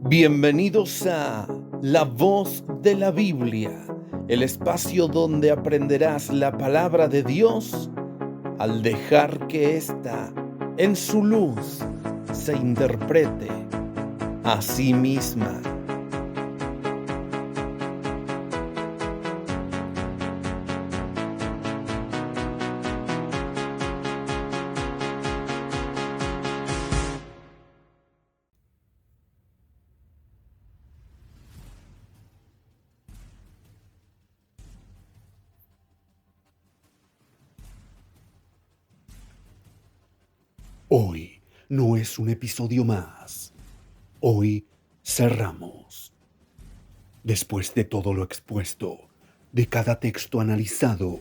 Bienvenidos a La Voz de la Biblia, el espacio donde aprenderás la palabra de Dios al dejar que ésta, en su luz, se interprete a sí misma. Hoy no es un episodio más. Hoy cerramos. Después de todo lo expuesto, de cada texto analizado,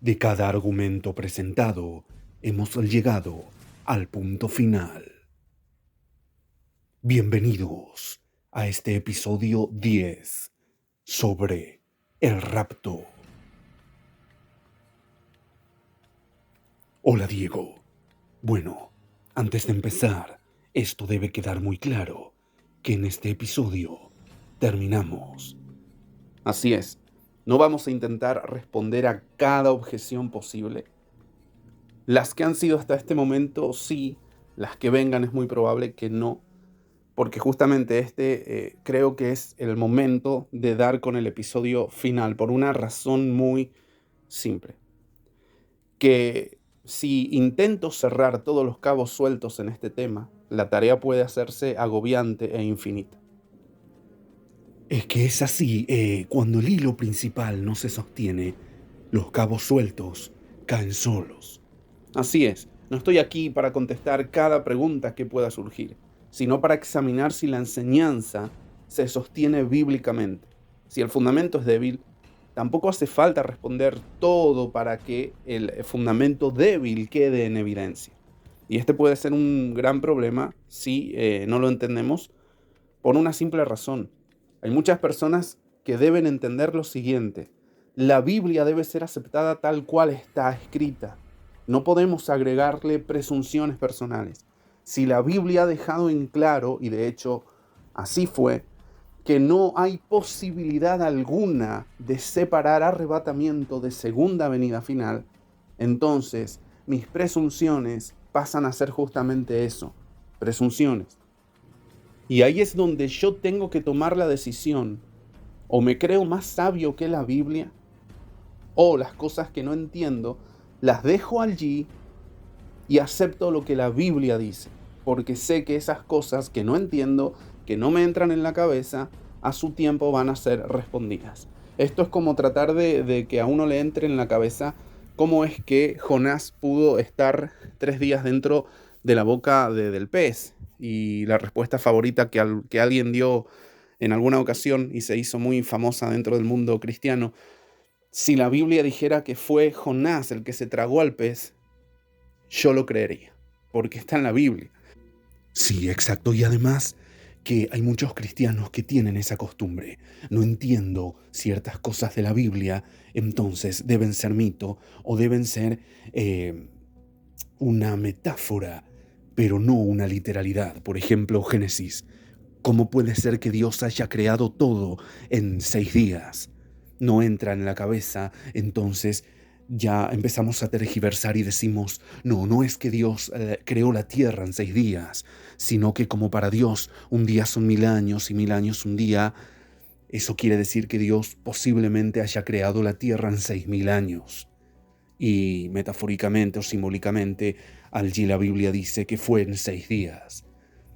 de cada argumento presentado, hemos llegado al punto final. Bienvenidos a este episodio 10 sobre el rapto. Hola, Diego. Bueno, antes de empezar, esto debe quedar muy claro, que en este episodio terminamos. Así es, no vamos a intentar responder a cada objeción posible. Las que han sido hasta este momento, sí. Las que vengan es muy probable que no, porque justamente creo que es el momento de dar con el episodio final, por una razón muy simple. Que si intento cerrar todos los cabos sueltos en este tema, la tarea puede hacerse agobiante e infinita. Es que es así, cuando el hilo principal no se sostiene, los cabos sueltos caen solos. Así es, no estoy aquí para contestar cada pregunta que pueda surgir, sino para examinar si la enseñanza se sostiene bíblicamente. Si el fundamento es débil, tampoco hace falta responder todo para que el fundamento débil quede en evidencia. Y este puede ser un gran problema si no lo entendemos por una simple razón. Hay muchas personas que deben entender lo siguiente: la Biblia debe ser aceptada tal cual está escrita. No podemos agregarle presunciones personales. Si la Biblia ha dejado en claro, y de hecho así fue, que no hay posibilidad alguna de separar arrebatamiento de segunda venida final, entonces mis presunciones pasan a ser justamente eso, presunciones. Y ahí es donde yo tengo que tomar la decisión: o me creo más sabio que la Biblia, o las cosas que no entiendo las dejo allí y acepto lo que la Biblia dice, porque sé que esas cosas que no entiendo, que no me entran en la cabeza, a su tiempo van a ser respondidas. Esto es como tratar de que a uno le entre en la cabeza cómo es que Jonás pudo estar 3 días dentro de la boca del pez. Y la respuesta favorita que alguien dio en alguna ocasión y se hizo muy famosa dentro del mundo cristiano: si la Biblia dijera que fue Jonás el que se tragó al pez, yo lo creería, porque está en la Biblia. Sí, exacto. Y además que hay muchos cristianos que tienen esa costumbre. No entiendo ciertas cosas de la Biblia, entonces deben ser mito o deben ser una metáfora, pero no una literalidad. Por ejemplo, Génesis. ¿Cómo puede ser que Dios haya creado todo en 6 días? No entra en la cabeza. Entonces ya empezamos a tergiversar y decimos: no es que Dios creó la tierra en 6 días, sino que como para Dios un día son 1000 años y 1000 años un día. Eso quiere decir que Dios posiblemente haya creado la tierra en 6000 años. Y metafóricamente o simbólicamente, allí la Biblia dice que fue en 6 días.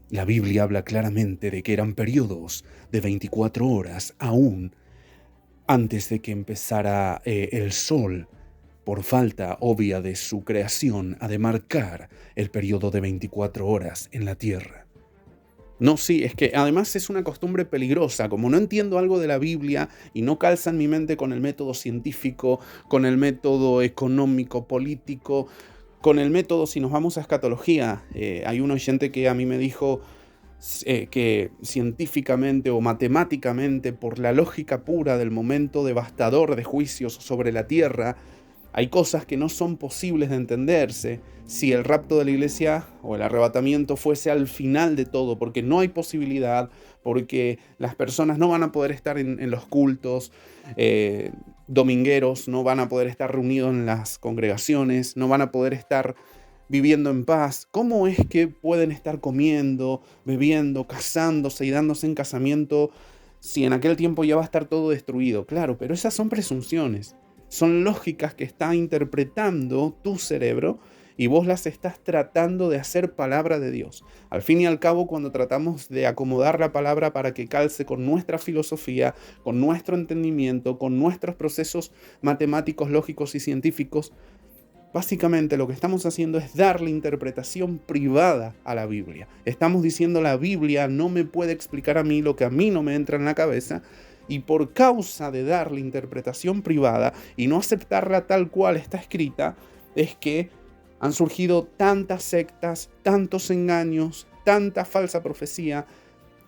La Biblia habla claramente de que eran periodos de 24 horas, aún antes de que empezara el sol, por falta obvia de su creación, a demarcar el periodo de 24 horas en la tierra. No, sí, es que además es una costumbre peligrosa. Como no entiendo algo de la Biblia y no calza en mi mente con el método científico, con el método económico, político, con el método, si nos vamos a escatología, hay un oyente que a mí me dijo que científicamente o matemáticamente, por la lógica pura del momento devastador de juicios sobre la tierra, Hay cosas que no son posibles de entenderse si el rapto de la iglesia o el arrebatamiento fuese al final de todo, porque no hay posibilidad, porque las personas no van a poder estar en los cultos domingueros, no van a poder estar reunidos en las congregaciones, no van a poder estar viviendo en paz. ¿Cómo es que pueden estar comiendo, bebiendo, casándose y dándose en casamiento si en aquel tiempo ya va a estar todo destruido? Claro, pero esas son presunciones. Son lógicas que está interpretando tu cerebro y vos las estás tratando de hacer palabra de Dios. Al fin y al cabo, cuando tratamos de acomodar la palabra para que calce con nuestra filosofía, con nuestro entendimiento, con nuestros procesos matemáticos, lógicos y científicos, básicamente lo que estamos haciendo es darle interpretación privada a la Biblia. Estamos diciendo la Biblia no me puede explicar a mí lo que a mí no me entra en la cabeza, y por causa de darle interpretación privada y no aceptarla tal cual está escrita, es que han surgido tantas sectas, tantos engaños, tanta falsa profecía,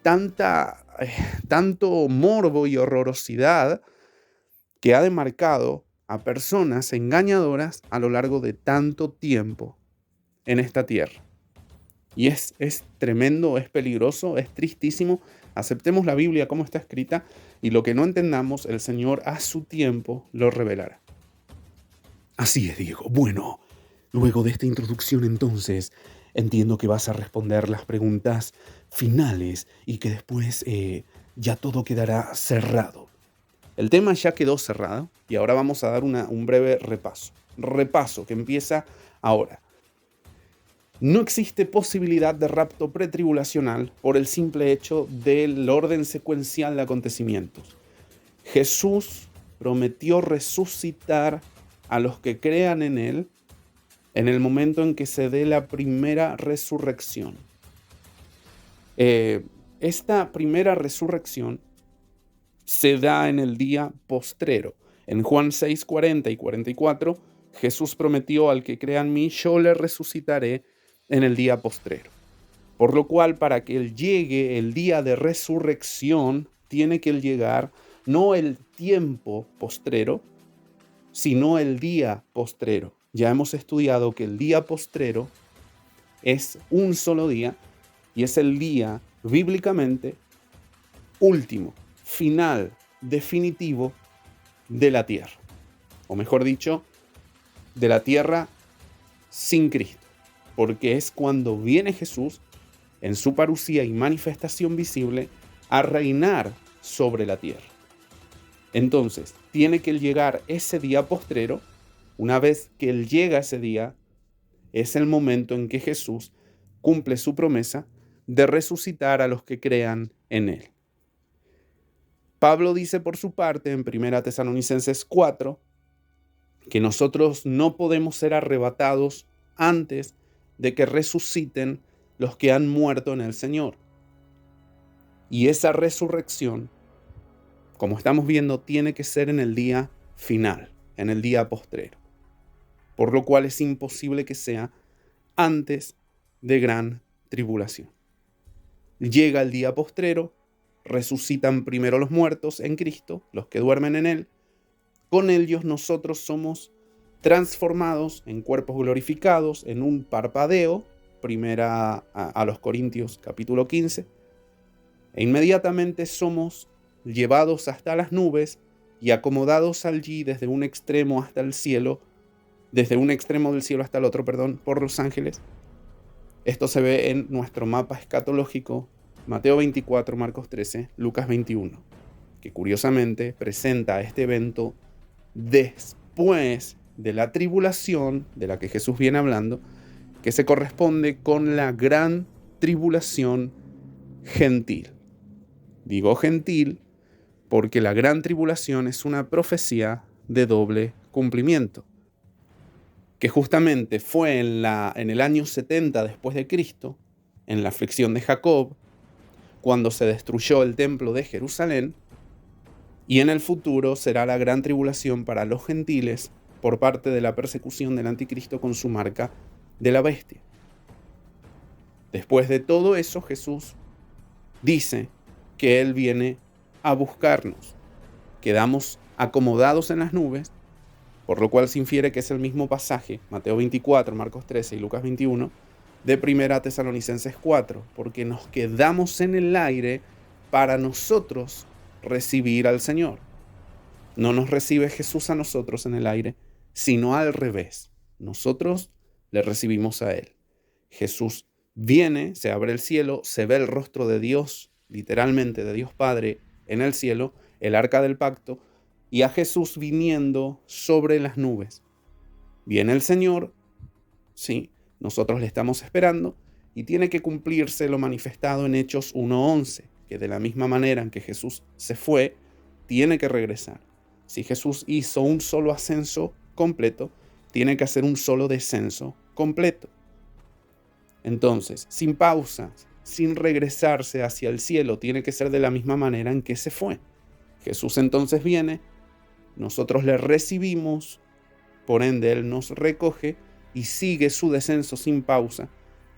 tanto morbo y horrorosidad que ha demarcado a personas engañadoras a lo largo de tanto tiempo en esta tierra. Y es tremendo, es peligroso, es tristísimo. Aceptemos la Biblia como está escrita y lo que no entendamos, el Señor a su tiempo lo revelará. Así es, Diego. Bueno, luego de esta introducción entonces, entiendo que vas a responder las preguntas finales y que después ya todo quedará cerrado. El tema ya quedó cerrado y ahora vamos a dar un breve repaso. Repaso que empieza ahora. No existe posibilidad de rapto pretribulacional por el simple hecho del orden secuencial de acontecimientos. Jesús prometió resucitar a los que crean en Él en el momento en que se dé la primera resurrección. Esta primera resurrección se da en el día postrero. En Juan 6, 40 y 44, Jesús prometió: al que crea en mí, yo le resucitaré en el día postrero. Por lo cual, para que Él llegue el día de resurrección, tiene que llegar no el tiempo postrero, sino el día postrero. Ya hemos estudiado que el día postrero es un solo día y es el día bíblicamente último, final, definitivo de la tierra. O mejor dicho, de la tierra sin Cristo. Porque es cuando viene Jesús en su parucía y manifestación visible a reinar sobre la tierra. Entonces, tiene que llegar ese día postrero. Una vez que Él llega ese día, es el momento en que Jesús cumple su promesa de resucitar a los que crean en Él. Pablo dice por su parte en 1 Tesalonicenses 4 que nosotros no podemos ser arrebatados antes de que resuciten los que han muerto en el Señor. Y esa resurrección, como estamos viendo, tiene que ser en el día final, en el día postrero. Por lo cual es imposible que sea antes de gran tribulación. Llega el día postrero, resucitan primero los muertos en Cristo, los que duermen en Él. Con ellos nosotros somos transformados en cuerpos glorificados en un parpadeo, primera a los Corintios capítulo 15, e inmediatamente somos llevados hasta las nubes y acomodados allí desde un extremo hasta el cielo, desde un extremo del cielo hasta el otro, por los ángeles. Esto se ve en nuestro mapa escatológico, Mateo 24, Marcos 13, Lucas 21, que curiosamente presenta este evento después de la tribulación de la que Jesús viene hablando, que se corresponde con la gran tribulación gentil. Digo gentil porque la gran tribulación es una profecía de doble cumplimiento, que justamente fue en el año 70 después de Cristo, en la aflicción de Jacob, cuando se destruyó el templo de Jerusalén, y en el futuro será la gran tribulación para los gentiles por parte de la persecución del anticristo con su marca de la bestia. Después de todo eso, Jesús dice que Él viene a buscarnos. Quedamos acomodados en las nubes por lo cual se infiere que es el mismo pasaje, Mateo 24, Marcos 13 y Lucas 21, de 1 Tesalonicenses 4, porque nos quedamos en el aire para nosotros recibir al Señor. No nos recibe Jesús a nosotros en el aire, sino al revés. Nosotros le recibimos a Él. Jesús viene, se abre el cielo, se ve el rostro de Dios, literalmente de Dios Padre, en el cielo, el arca del pacto, y a Jesús viniendo sobre las nubes. Viene el Señor, sí, nosotros le estamos esperando, y tiene que cumplirse lo manifestado en Hechos 1:11, que de la misma manera en que Jesús se fue, tiene que regresar. Si Jesús hizo un solo ascenso completo, tiene que hacer un solo descenso completo. Entonces, sin pausas, sin regresarse hacia el cielo, tiene que ser de la misma manera en que se fue. Jesús entonces viene, nosotros le recibimos, por ende Él nos recoge y sigue su descenso sin pausa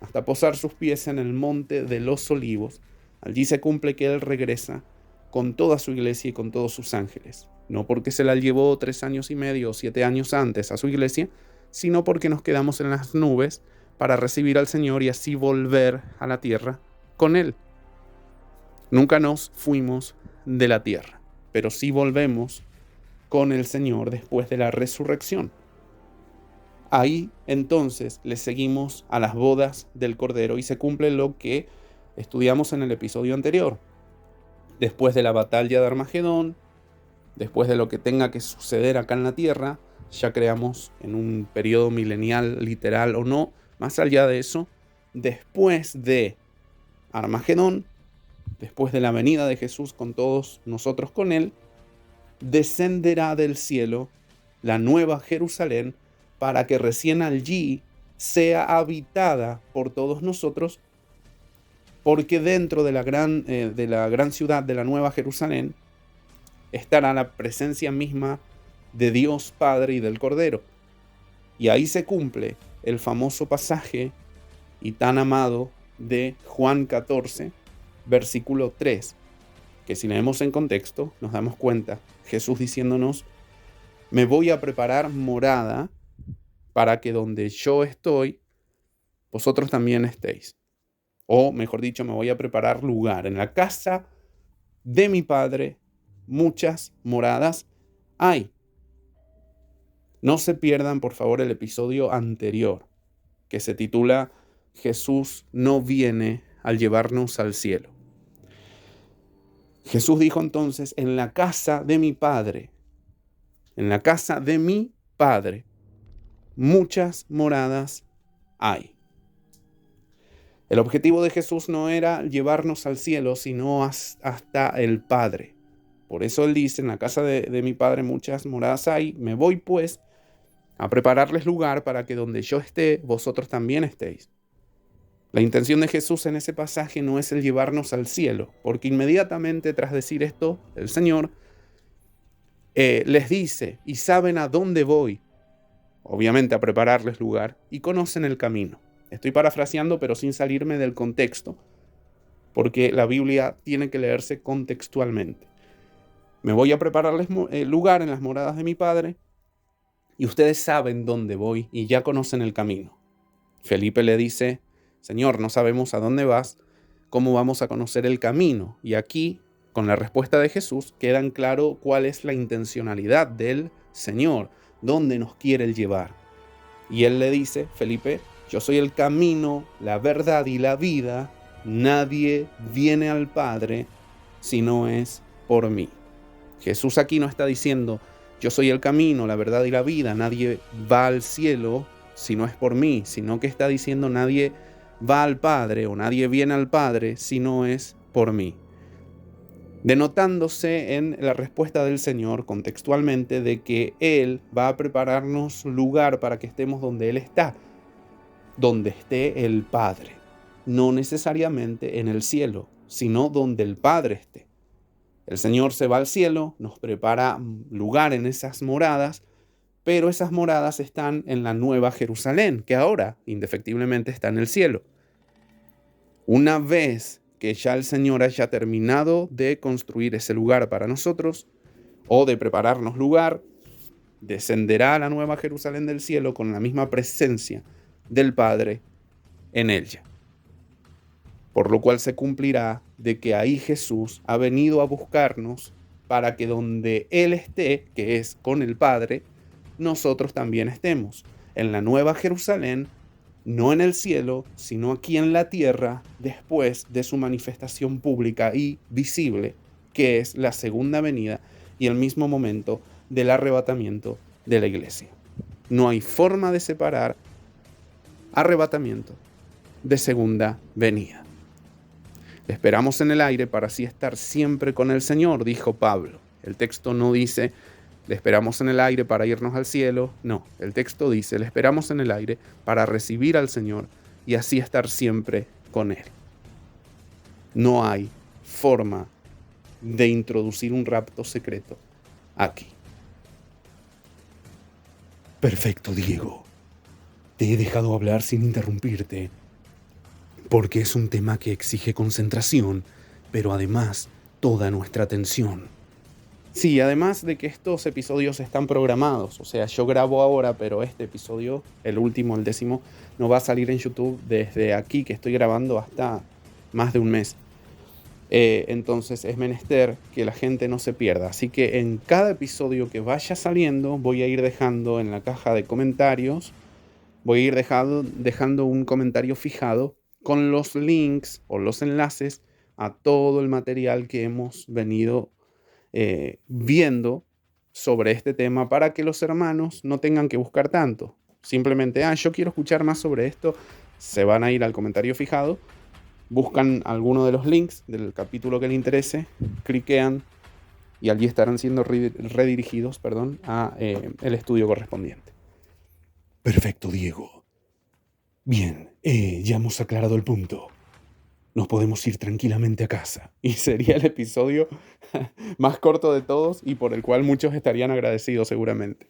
hasta posar sus pies en el monte de los olivos. Allí se cumple que Él regresa con toda su iglesia y con todos sus ángeles. No porque se la llevó 3 años y medio o 7 años antes a su iglesia, sino porque nos quedamos en las nubes para recibir al Señor y así volver a la tierra con Él. Nunca nos fuimos de la tierra, pero sí volvemos con el Señor después de la resurrección. Ahí entonces le seguimos a las bodas del Cordero y se cumple lo que estudiamos en el episodio anterior. Después de la batalla de Armagedón, después de lo que tenga que suceder acá en la tierra, ya creamos en un periodo milenial, literal o no, más allá de eso, después de Armagedón, después de la venida de Jesús con todos nosotros con Él, descenderá del cielo la nueva Jerusalén para que recién allí sea habitada por todos nosotros, porque dentro de la gran ciudad de la nueva Jerusalén estará la presencia misma de Dios Padre y del Cordero. Y ahí se cumple el famoso pasaje y tan amado de Juan 14, versículo 3, que si leemos en contexto nos damos cuenta, Jesús diciéndonos, me voy a preparar morada para que donde yo estoy, vosotros también estéis. O mejor dicho, me voy a preparar lugar. En la casa de mi Padre muchas moradas hay. No se pierdan, por favor, el episodio anterior, que se titula Jesús no viene al llevarnos al cielo. Jesús dijo entonces, en la casa de mi Padre, en la casa de mi Padre, muchas moradas hay. El objetivo de Jesús no era llevarnos al cielo, sino hasta el Padre. Por eso Él dice, en la casa de mi Padre muchas moradas hay, me voy pues a prepararles lugar para que donde yo esté, vosotros también estéis. La intención de Jesús en ese pasaje no es el llevarnos al cielo, porque inmediatamente tras decir esto, el Señor les dice, y saben a dónde voy, obviamente a prepararles lugar, y conocen el camino. Estoy parafraseando, pero sin salirme del contexto, porque la Biblia tiene que leerse contextualmente. Me voy a prepararles lugar en las moradas de mi Padre, y ustedes saben dónde voy y ya conocen el camino. Felipe le dice, Señor, no sabemos a dónde vas, ¿cómo vamos a conocer el camino? Y aquí, con la respuesta de Jesús, queda en claro cuál es la intencionalidad del Señor, dónde nos quiere llevar. Y él le dice, Felipe, yo soy el camino, la verdad y la vida, nadie viene al Padre si no es por mí. Jesús aquí no está diciendo, yo soy el camino, la verdad y la vida, nadie va al cielo si no es por mí, sino que está diciendo nadie va al Padre o nadie viene al Padre si no es por mí. Denotándose en la respuesta del Señor contextualmente de que Él va a prepararnos lugar para que estemos donde Él está, donde esté el Padre, no necesariamente en el cielo, sino donde el Padre esté. El Señor se va al cielo, nos prepara lugar en esas moradas, pero esas moradas están en la nueva Jerusalén, que ahora indefectiblemente está en el cielo. Una vez que ya el Señor haya terminado de construir ese lugar para nosotros, o de prepararnos lugar, descenderá a la nueva Jerusalén del cielo con la misma presencia del Padre en ella. Por lo cual se cumplirá de que ahí Jesús ha venido a buscarnos para que donde Él esté, que es con el Padre, nosotros también estemos. En la nueva Jerusalén, no en el cielo, sino aquí en la tierra, después de su manifestación pública y visible, que es la segunda venida y el mismo momento del arrebatamiento de la iglesia. No hay forma de separar arrebatamiento de segunda venida. Le esperamos en el aire para así estar siempre con el Señor, dijo Pablo. El texto no dice, le esperamos en el aire para irnos al cielo. No, el texto dice, le esperamos en el aire para recibir al Señor y así estar siempre con Él. No hay forma de introducir un rapto secreto aquí. Perfecto, Diego. Te he dejado hablar sin interrumpirte, porque es un tema que exige concentración, pero además toda nuestra atención. Sí, además de que estos episodios están programados, o sea, yo grabo ahora, pero este episodio, el último, el 10º, no va a salir en YouTube desde aquí que estoy grabando hasta más de un mes. Entonces es menester que la gente no se pierda. Así que en cada episodio que vaya saliendo voy a ir dejando en la caja de comentarios, voy a ir dejando un comentario fijado con los links o los enlaces a todo el material que hemos venido viendo sobre este tema para que los hermanos no tengan que buscar tanto. Simplemente, yo quiero escuchar más sobre esto, se van a ir al comentario fijado, buscan alguno de los links del capítulo que les interese, cliquean y allí estarán siendo redirigidos a el estudio correspondiente. Perfecto, Diego. Bien, ya hemos aclarado el punto. Nos podemos ir tranquilamente a casa. Y sería el episodio más corto de todos y por el cual muchos estarían agradecidos seguramente.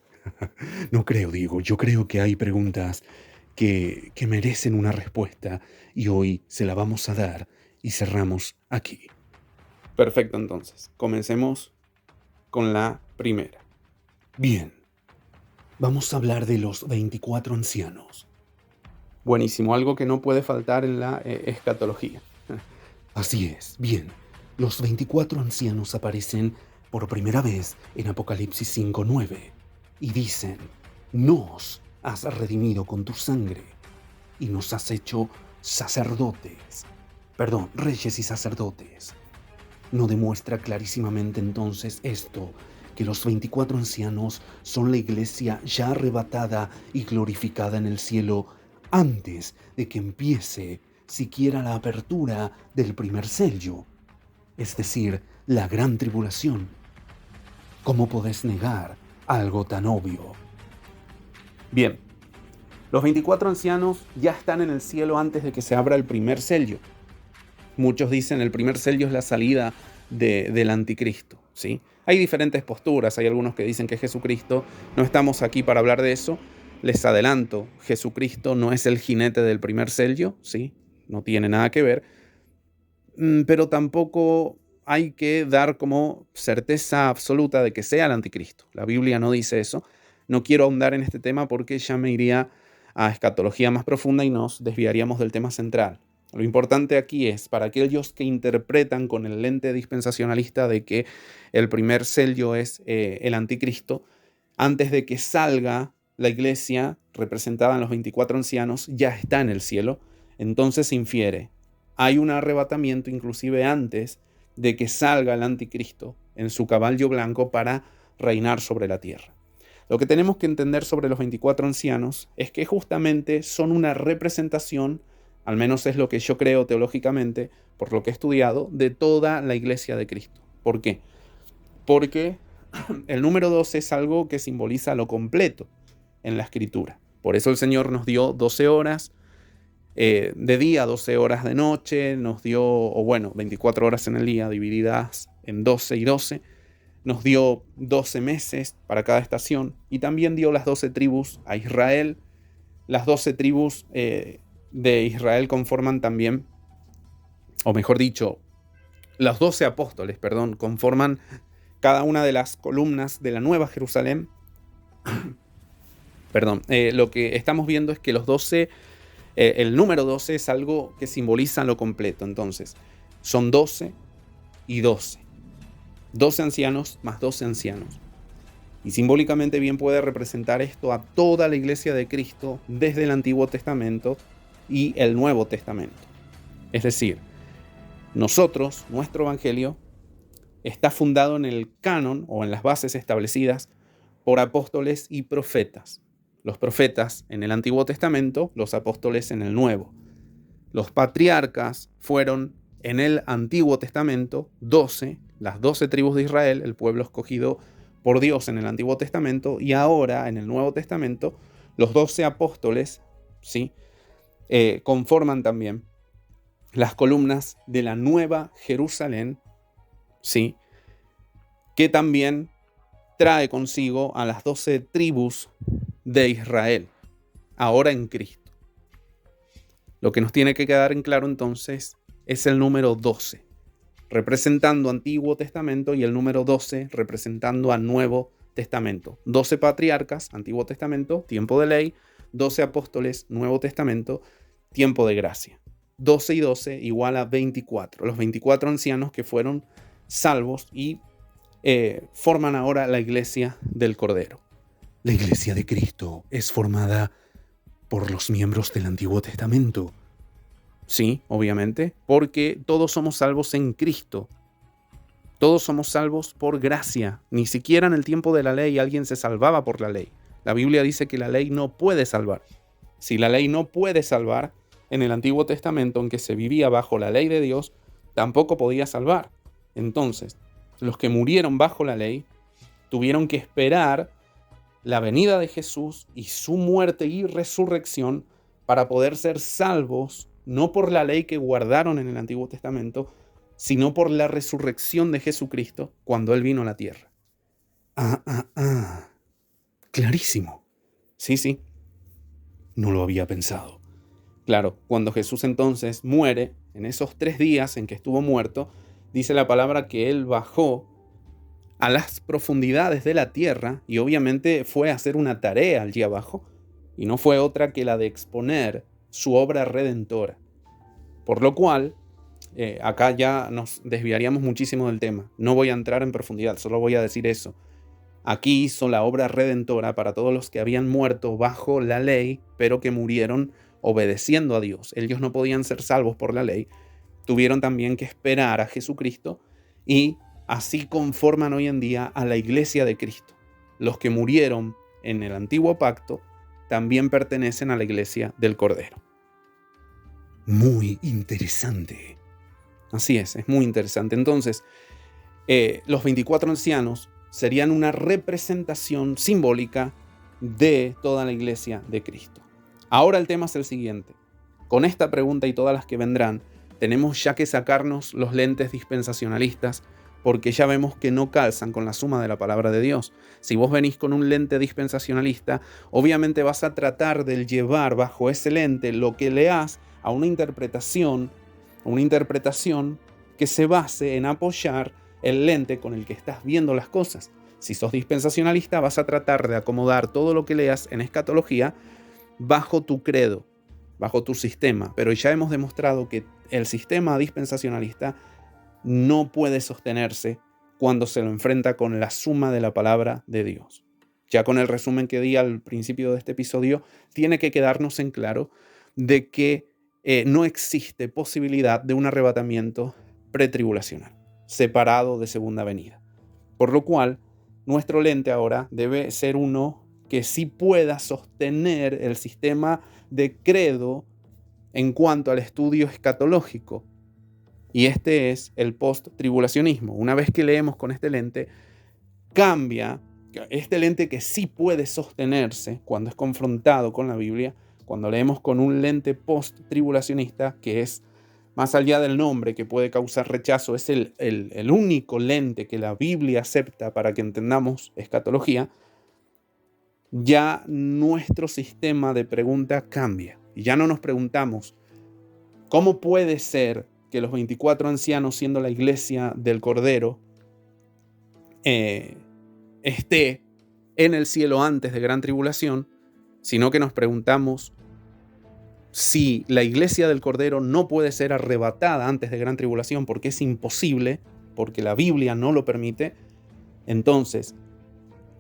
No creo, Diego. Yo creo que hay preguntas que merecen una respuesta y hoy se la vamos a dar y cerramos aquí. Perfecto, entonces. Comencemos con la primera. Bien. Vamos a hablar de los 24 ancianos. Buenísimo, algo que no puede faltar en la escatología. Así es, bien. Los 24 ancianos aparecen por primera vez en Apocalipsis 5:9 y dicen, nos has redimido con tu sangre y nos has hecho reyes y sacerdotes. ¿No demuestra clarísimamente entonces esto, que los 24 ancianos son la iglesia ya arrebatada y glorificada en el cielo antes de que empiece siquiera la apertura del primer sello, es decir, la gran tribulación? ¿Cómo podés negar algo tan obvio? Bien, los 24 ancianos ya están en el cielo antes de que se abra el primer sello. Muchos dicen el primer sello es la salida del anticristo, ¿sí? Hay diferentes posturas, hay algunos que dicen que es Jesucristo. No estamos aquí para hablar de eso. Les adelanto, Jesucristo no es el jinete del primer sello, ¿sí? No tiene nada que ver. Pero tampoco hay que dar como certeza absoluta de que sea el anticristo. La Biblia no dice eso. No quiero ahondar en este tema porque ya me iría a escatología más profunda y nos desviaríamos del tema central. Lo importante aquí es, para aquellos que interpretan con el lente dispensacionalista de que el primer sello es el anticristo, antes de que salga la iglesia representada en los 24 ancianos, ya está en el cielo. Entonces se infiere, hay un arrebatamiento inclusive antes de que salga el anticristo en su caballo blanco para reinar sobre la tierra. Lo que tenemos que entender sobre los 24 ancianos es que justamente son una representación, al menos es lo que yo creo teológicamente, por lo que he estudiado, de toda la iglesia de Cristo. ¿Por qué? Porque el número 12 es algo que simboliza lo completo en la Escritura. Por eso el Señor nos dio 12 horas de día, 12 horas de noche, nos dio, 24 horas en el día divididas en 12 y 12, nos dio 12 meses para cada estación y también dio las 12 tribus a Israel. Las 12 tribus de Israel conforman también, o mejor dicho, los 12 apóstoles, conforman cada una de las columnas de la Nueva Jerusalén Perdón, lo que estamos viendo es que los 12, el número 12 es algo que simboliza lo completo. Entonces, son 12 y 12. 12 ancianos más 12 ancianos. Y simbólicamente bien puede representar esto a toda la iglesia de Cristo desde el Antiguo Testamento y el Nuevo Testamento. Es decir, nosotros, nuestro evangelio, está fundado en el canon o en las bases establecidas por apóstoles y profetas. Los profetas en el Antiguo Testamento, los apóstoles en el Nuevo. Los patriarcas fueron en el Antiguo Testamento 12, las 12 tribus de Israel, el pueblo escogido por Dios en el Antiguo Testamento, y ahora en el Nuevo Testamento los 12 apóstoles, ¿sí? Conforman también las columnas de la Nueva Jerusalén, ¿sí? Que también trae consigo a las 12 tribus de Israel, ahora en Cristo. Lo que nos tiene que quedar en claro entonces es el número 12, representando Antiguo Testamento, y el número 12 representando a Nuevo Testamento. 12 patriarcas, Antiguo Testamento, tiempo de ley; 12 apóstoles, Nuevo Testamento, tiempo de gracia. 12 y 12 igual a 24. Los 24 ancianos que fueron salvos y forman ahora la iglesia del Cordero. La iglesia de Cristo es formada por los miembros del Antiguo Testamento. Sí, obviamente, porque todos somos salvos en Cristo. Todos somos salvos por gracia. Ni siquiera en el tiempo de la ley alguien se salvaba por la ley. La Biblia dice que la ley no puede salvar. Si la ley no puede salvar, en el Antiguo Testamento, en que se vivía bajo la ley de Dios, tampoco podía salvar. Entonces, los que murieron bajo la ley tuvieron que esperar la venida de Jesús y su muerte y resurrección para poder ser salvos, no por la ley que guardaron en el Antiguo Testamento, sino por la resurrección de Jesucristo cuando Él vino a la tierra. Clarísimo. Sí. No lo había pensado. Claro, cuando Jesús entonces muere, en esos 3 días en que estuvo muerto, dice la palabra que Él bajó a las profundidades de la tierra y obviamente fue a hacer una tarea allí abajo, y no fue otra que la de exponer su obra redentora. Por lo cual, acá ya nos desviaríamos muchísimo del tema. No voy a entrar en profundidad, solo voy a decir eso. Aquí hizo la obra redentora para todos los que habían muerto bajo la ley, pero que murieron obedeciendo a Dios. Ellos no podían ser salvos por la ley, tuvieron también que esperar a Jesucristo, y así conforman hoy en día a la iglesia de Cristo. Los que murieron en el antiguo pacto también pertenecen a la iglesia del Cordero. Muy interesante. Así es muy interesante. Entonces, los 24 ancianos serían una representación simbólica de toda la iglesia de Cristo. Ahora el tema es el siguiente. Con esta pregunta y todas las que vendrán, tenemos ya que sacarnos los lentes dispensacionalistas, porque ya vemos que no calzan con la suma de la palabra de Dios. Si vos venís con un lente dispensacionalista, obviamente vas a tratar de llevar bajo ese lente lo que leas a una interpretación que se base en apoyar el lente con el que estás viendo las cosas. Si sos dispensacionalista, vas a tratar de acomodar todo lo que leas en escatología bajo tu credo, bajo tu sistema. Pero ya hemos demostrado que el sistema dispensacionalista no puede sostenerse cuando se lo enfrenta con la suma de la palabra de Dios. Ya con el resumen que di al principio de este episodio, tiene que quedarnos en claro de que no existe posibilidad de un arrebatamiento pretribulacional, separado de segunda venida. Por lo cual, nuestro lente ahora debe ser uno que sí pueda sostener el sistema de credo en cuanto al estudio escatológico. Y este es el post-tribulacionismo. Una vez que leemos con este lente, cambia. Este lente que sí puede sostenerse cuando es confrontado con la Biblia, cuando leemos con un lente post-tribulacionista, que es más allá del nombre que puede causar rechazo, es el único lente que la Biblia acepta para que entendamos escatología, ya nuestro sistema de pregunta cambia. Y ya no nos preguntamos, ¿cómo puede ser que los 24 ancianos, siendo la iglesia del Cordero, esté en el cielo antes de gran tribulación, sino que nos preguntamos si la iglesia del Cordero no puede ser arrebatada antes de gran tribulación porque es imposible, porque la Biblia no lo permite. Entonces,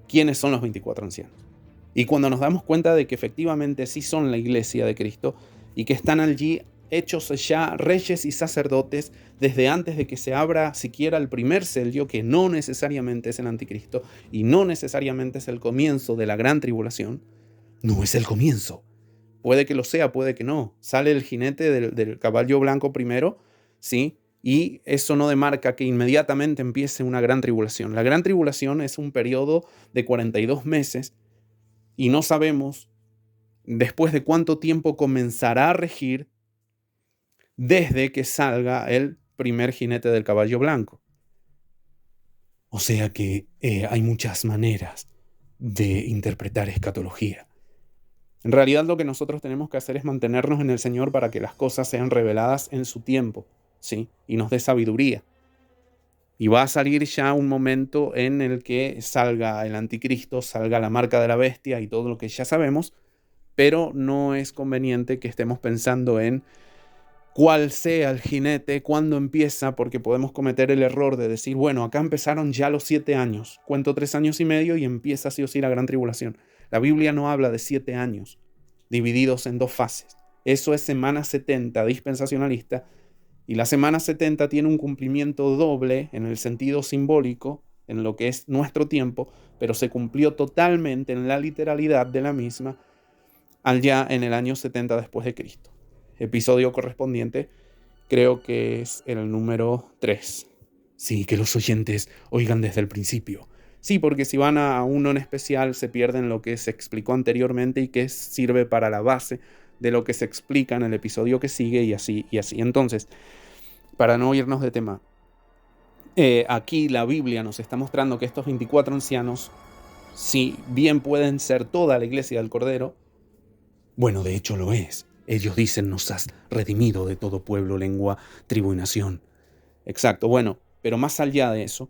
¿quiénes son los 24 ancianos? Y cuando nos damos cuenta de que efectivamente sí son la iglesia de Cristo y que están allí hechos ya reyes y sacerdotes desde antes de que se abra siquiera el primer sello, que no necesariamente es el anticristo y no necesariamente es el comienzo de la gran tribulación, no es el comienzo. Puede que lo sea, puede que no. Sale el jinete del caballo blanco primero, ¿sí? Y eso no demarca que inmediatamente empiece una gran tribulación. La gran tribulación es un periodo de 42 meses y no sabemos después de cuánto tiempo comenzará a regir desde que salga el primer jinete del caballo blanco. O sea que hay muchas maneras de interpretar escatología. En realidad lo que nosotros tenemos que hacer es mantenernos en el Señor para que las cosas sean reveladas en su tiempo, ¿sí? Y nos dé sabiduría. Y va a salir ya un momento en el que salga el anticristo, salga la marca de la bestia y todo lo que ya sabemos, pero no es conveniente que estemos pensando en cuál sea el jinete, cuándo empieza, porque podemos cometer el error de decir, bueno, acá empezaron ya los 7 años, cuento 3 años y medio y empieza sí o sí la gran tribulación. La Biblia no habla de 7 años divididos en 2 fases. Eso es semana 70 dispensacionalista, y la semana 70 tiene un cumplimiento doble en el sentido simbólico, en lo que es nuestro tiempo, pero se cumplió totalmente en la literalidad de la misma allá en el año 70 después de Cristo. Episodio correspondiente creo que es el número 3. Sí, que los oyentes oigan desde el principio. Sí, porque si van a uno en especial se pierden lo que se explicó anteriormente y que sirve para la base de lo que se explica en el episodio que sigue y así y así. Entonces, para no irnos de tema, aquí la Biblia nos está mostrando que estos 24 ancianos, si bien pueden ser toda la iglesia del Cordero, bueno, de hecho lo es. Ellos dicen, nos has redimido de todo pueblo, lengua, tribu y nación. Exacto, bueno, pero más allá de eso,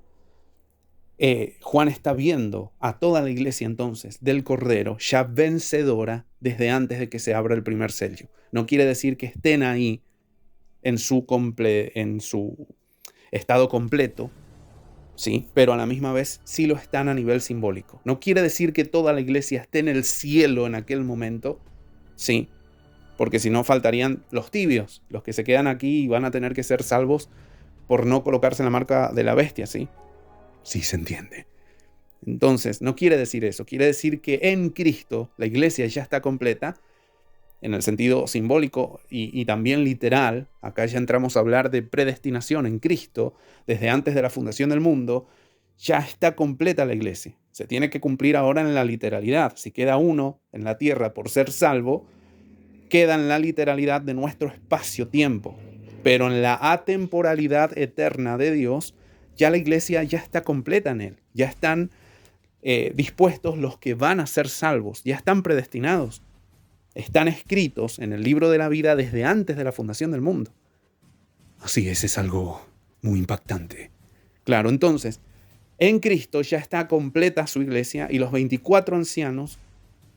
Juan está viendo a toda la iglesia entonces del Cordero ya vencedora desde antes de que se abra el primer sello. No quiere decir que estén ahí en su estado completo, sí, pero a la misma vez sí lo están a nivel simbólico. No quiere decir que toda la iglesia esté en el cielo en aquel momento, sí, porque si no faltarían los tibios, los que se quedan aquí y van a tener que ser salvos por no colocarse en la marca de la bestia, ¿sí? Sí, se entiende. Entonces, no quiere decir eso, quiere decir que en Cristo la iglesia ya está completa, en el sentido simbólico y también literal. Acá ya entramos a hablar de predestinación en Cristo, desde antes de la fundación del mundo, ya está completa la iglesia. Se tiene que cumplir ahora en la literalidad. Si queda uno en la tierra por ser salvo, queda en la literalidad de nuestro espacio-tiempo. Pero en la atemporalidad eterna de Dios, ya la iglesia ya está completa en él. Ya están dispuestos los que van a ser salvos. Ya están predestinados. Están escritos en el libro de la vida desde antes de la fundación del mundo. Así es algo muy impactante. Claro, entonces, en Cristo ya está completa su iglesia y los 24 ancianos,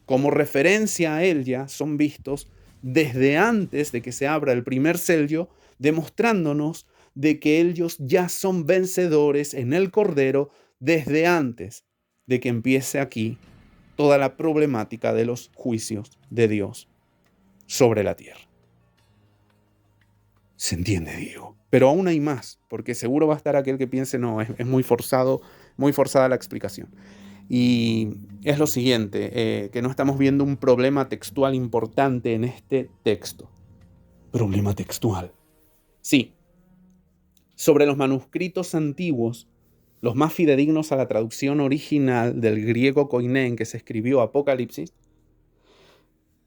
como referencia a él ya, son vistos desde antes de que se abra el primer sello, demostrándonos de que ellos ya son vencedores en el Cordero desde antes de que empiece aquí toda la problemática de los juicios de Dios sobre la tierra. Se entiende, Diego. Pero aún hay más, porque seguro va a estar aquel que piense, no, es muy forzada la explicación. Y es lo siguiente, que no estamos viendo un problema textual importante en este texto. ¿Problema textual? Sí. Sobre los manuscritos antiguos, los más fidedignos a la traducción original del griego koiné en que se escribió Apocalipsis,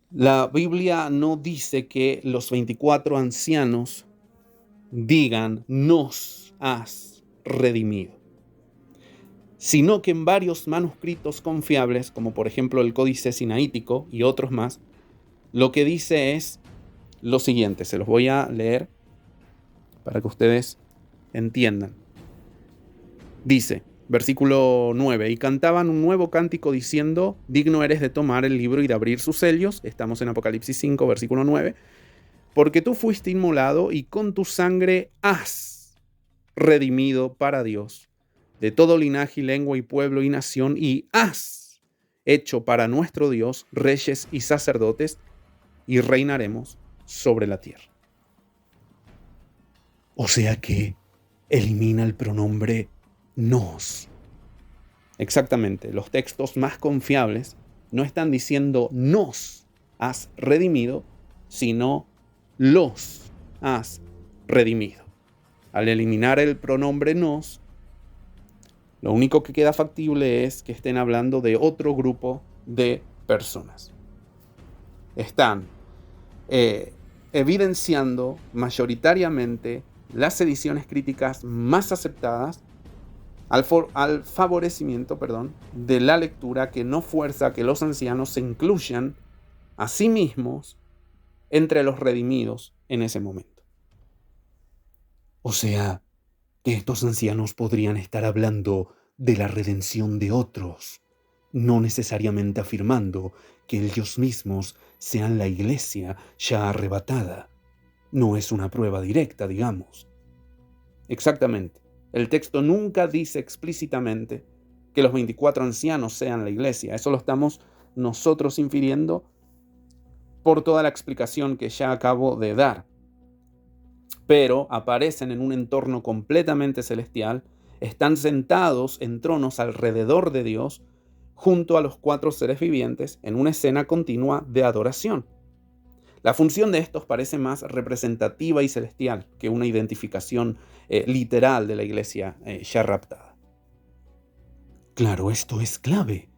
la Biblia no dice que los 24 ancianos digan, nos has redimido, sino que en varios manuscritos confiables, como por ejemplo el Códice Sinaítico y otros más, lo que dice es lo siguiente, se los voy a leer para que ustedes entiendan. Dice, Versículo 9. Y cantaban un nuevo cántico diciendo: digno eres de tomar el libro y de abrir sus sellos. Estamos en Apocalipsis 5, versículo 9. Porque tú fuiste inmolado y con tu sangre has redimido para Dios de todo linaje y lengua y pueblo y nación, y has hecho para nuestro Dios reyes y sacerdotes, y reinaremos sobre la tierra. O sea que elimina el pronombre nos. Exactamente, los textos más confiables no están diciendo nos has redimido, sino los has redimido. Al eliminar el pronombre nos, lo único que queda factible es que estén hablando de otro grupo de personas. Están evidenciando mayoritariamente las ediciones críticas más aceptadas al favorecimiento de la lectura, que no fuerza a que los ancianos se incluyan a sí mismos entre los redimidos en ese momento. O sea, que estos ancianos podrían estar hablando de la redención de otros, no necesariamente afirmando que ellos mismos sean la iglesia ya arrebatada. No es una prueba directa, digamos. Exactamente. El texto nunca dice explícitamente que los 24 ancianos sean la iglesia. Eso lo estamos nosotros infiriendo por toda la explicación que ya acabo de dar. Pero aparecen en un entorno completamente celestial, están sentados en tronos alrededor de Dios, junto a los 4 seres vivientes, en una escena continua de adoración. La función de estos parece más representativa y celestial que una identificación literal de la iglesia ya raptada. Claro, esto es clave.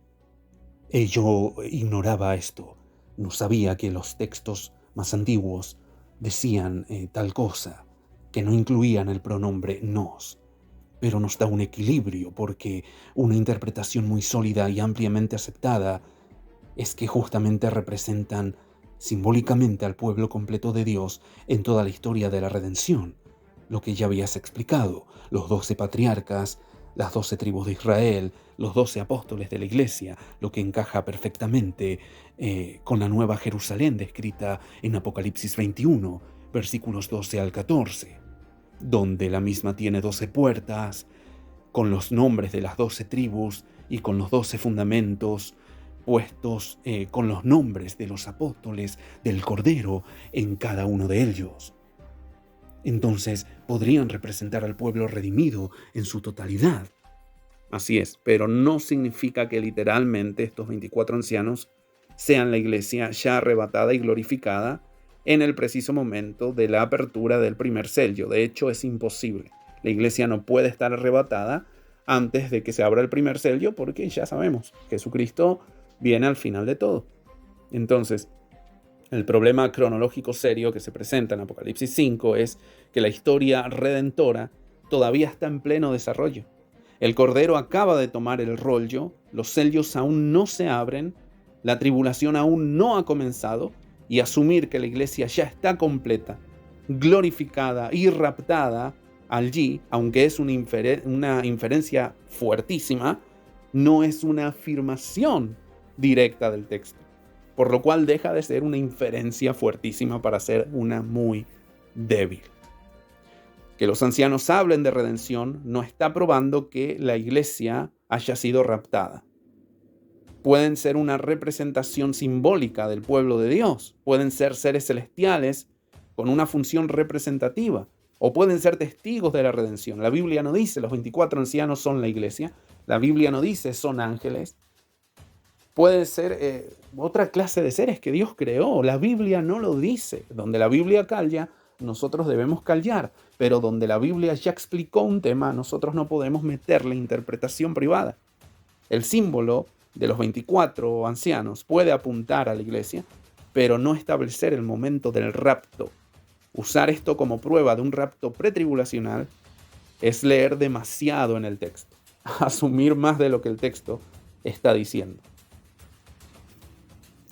Yo ignoraba esto. No sabía que los textos más antiguos decían tal cosa, que no incluían el pronombre nos. Pero nos da un equilibrio, porque una interpretación muy sólida y ampliamente aceptada es que justamente representan simbólicamente al pueblo completo de Dios en toda la historia de la redención. Lo que ya habías explicado, los 12 patriarcas, las 12 tribus de Israel, los 12 apóstoles de la iglesia, lo que encaja perfectamente con la nueva Jerusalén descrita en Apocalipsis 21, versículos 12 al 14, donde la misma tiene 12 puertas, con los nombres de las 12 tribus y con los 12 fundamentos puestos con los nombres de los apóstoles del Cordero en cada uno de ellos. Entonces podrían representar al pueblo redimido en su totalidad. Así es, pero no significa que literalmente estos 24 ancianos sean la iglesia ya arrebatada y glorificada en el preciso momento de la apertura del primer sello. De hecho, es imposible. La iglesia no puede estar arrebatada antes de que se abra el primer sello, porque ya sabemos, Jesucristo viene al final de todo. Entonces, el problema cronológico serio que se presenta en Apocalipsis 5 es que la historia redentora todavía está en pleno desarrollo. El Cordero acaba de tomar el rollo, los sellos aún no se abren, la tribulación aún no ha comenzado, y asumir que la iglesia ya está completa, glorificada y raptada allí, aunque es una inferencia fuertísima, no es una afirmación directa del texto, por lo cual deja de ser una inferencia fuertísima para ser una muy débil. Que los ancianos hablen de redención no está probando que la iglesia haya sido raptada. Pueden ser una representación simbólica del pueblo de Dios, pueden ser seres celestiales con una función representativa, o pueden ser testigos de la redención. La Biblia no dice los 24 ancianos son la iglesia, la Biblia no dice son ángeles. Puede ser otra clase de seres que Dios creó. La Biblia no lo dice. Donde la Biblia calla, nosotros debemos callar. Pero donde la Biblia ya explicó un tema, nosotros no podemos meterle interpretación privada. El símbolo de los 24 ancianos puede apuntar a la iglesia, pero no establecer el momento del rapto. Usar esto como prueba de un rapto pretribulacional es leer demasiado en el texto. Asumir más de lo que el texto está diciendo.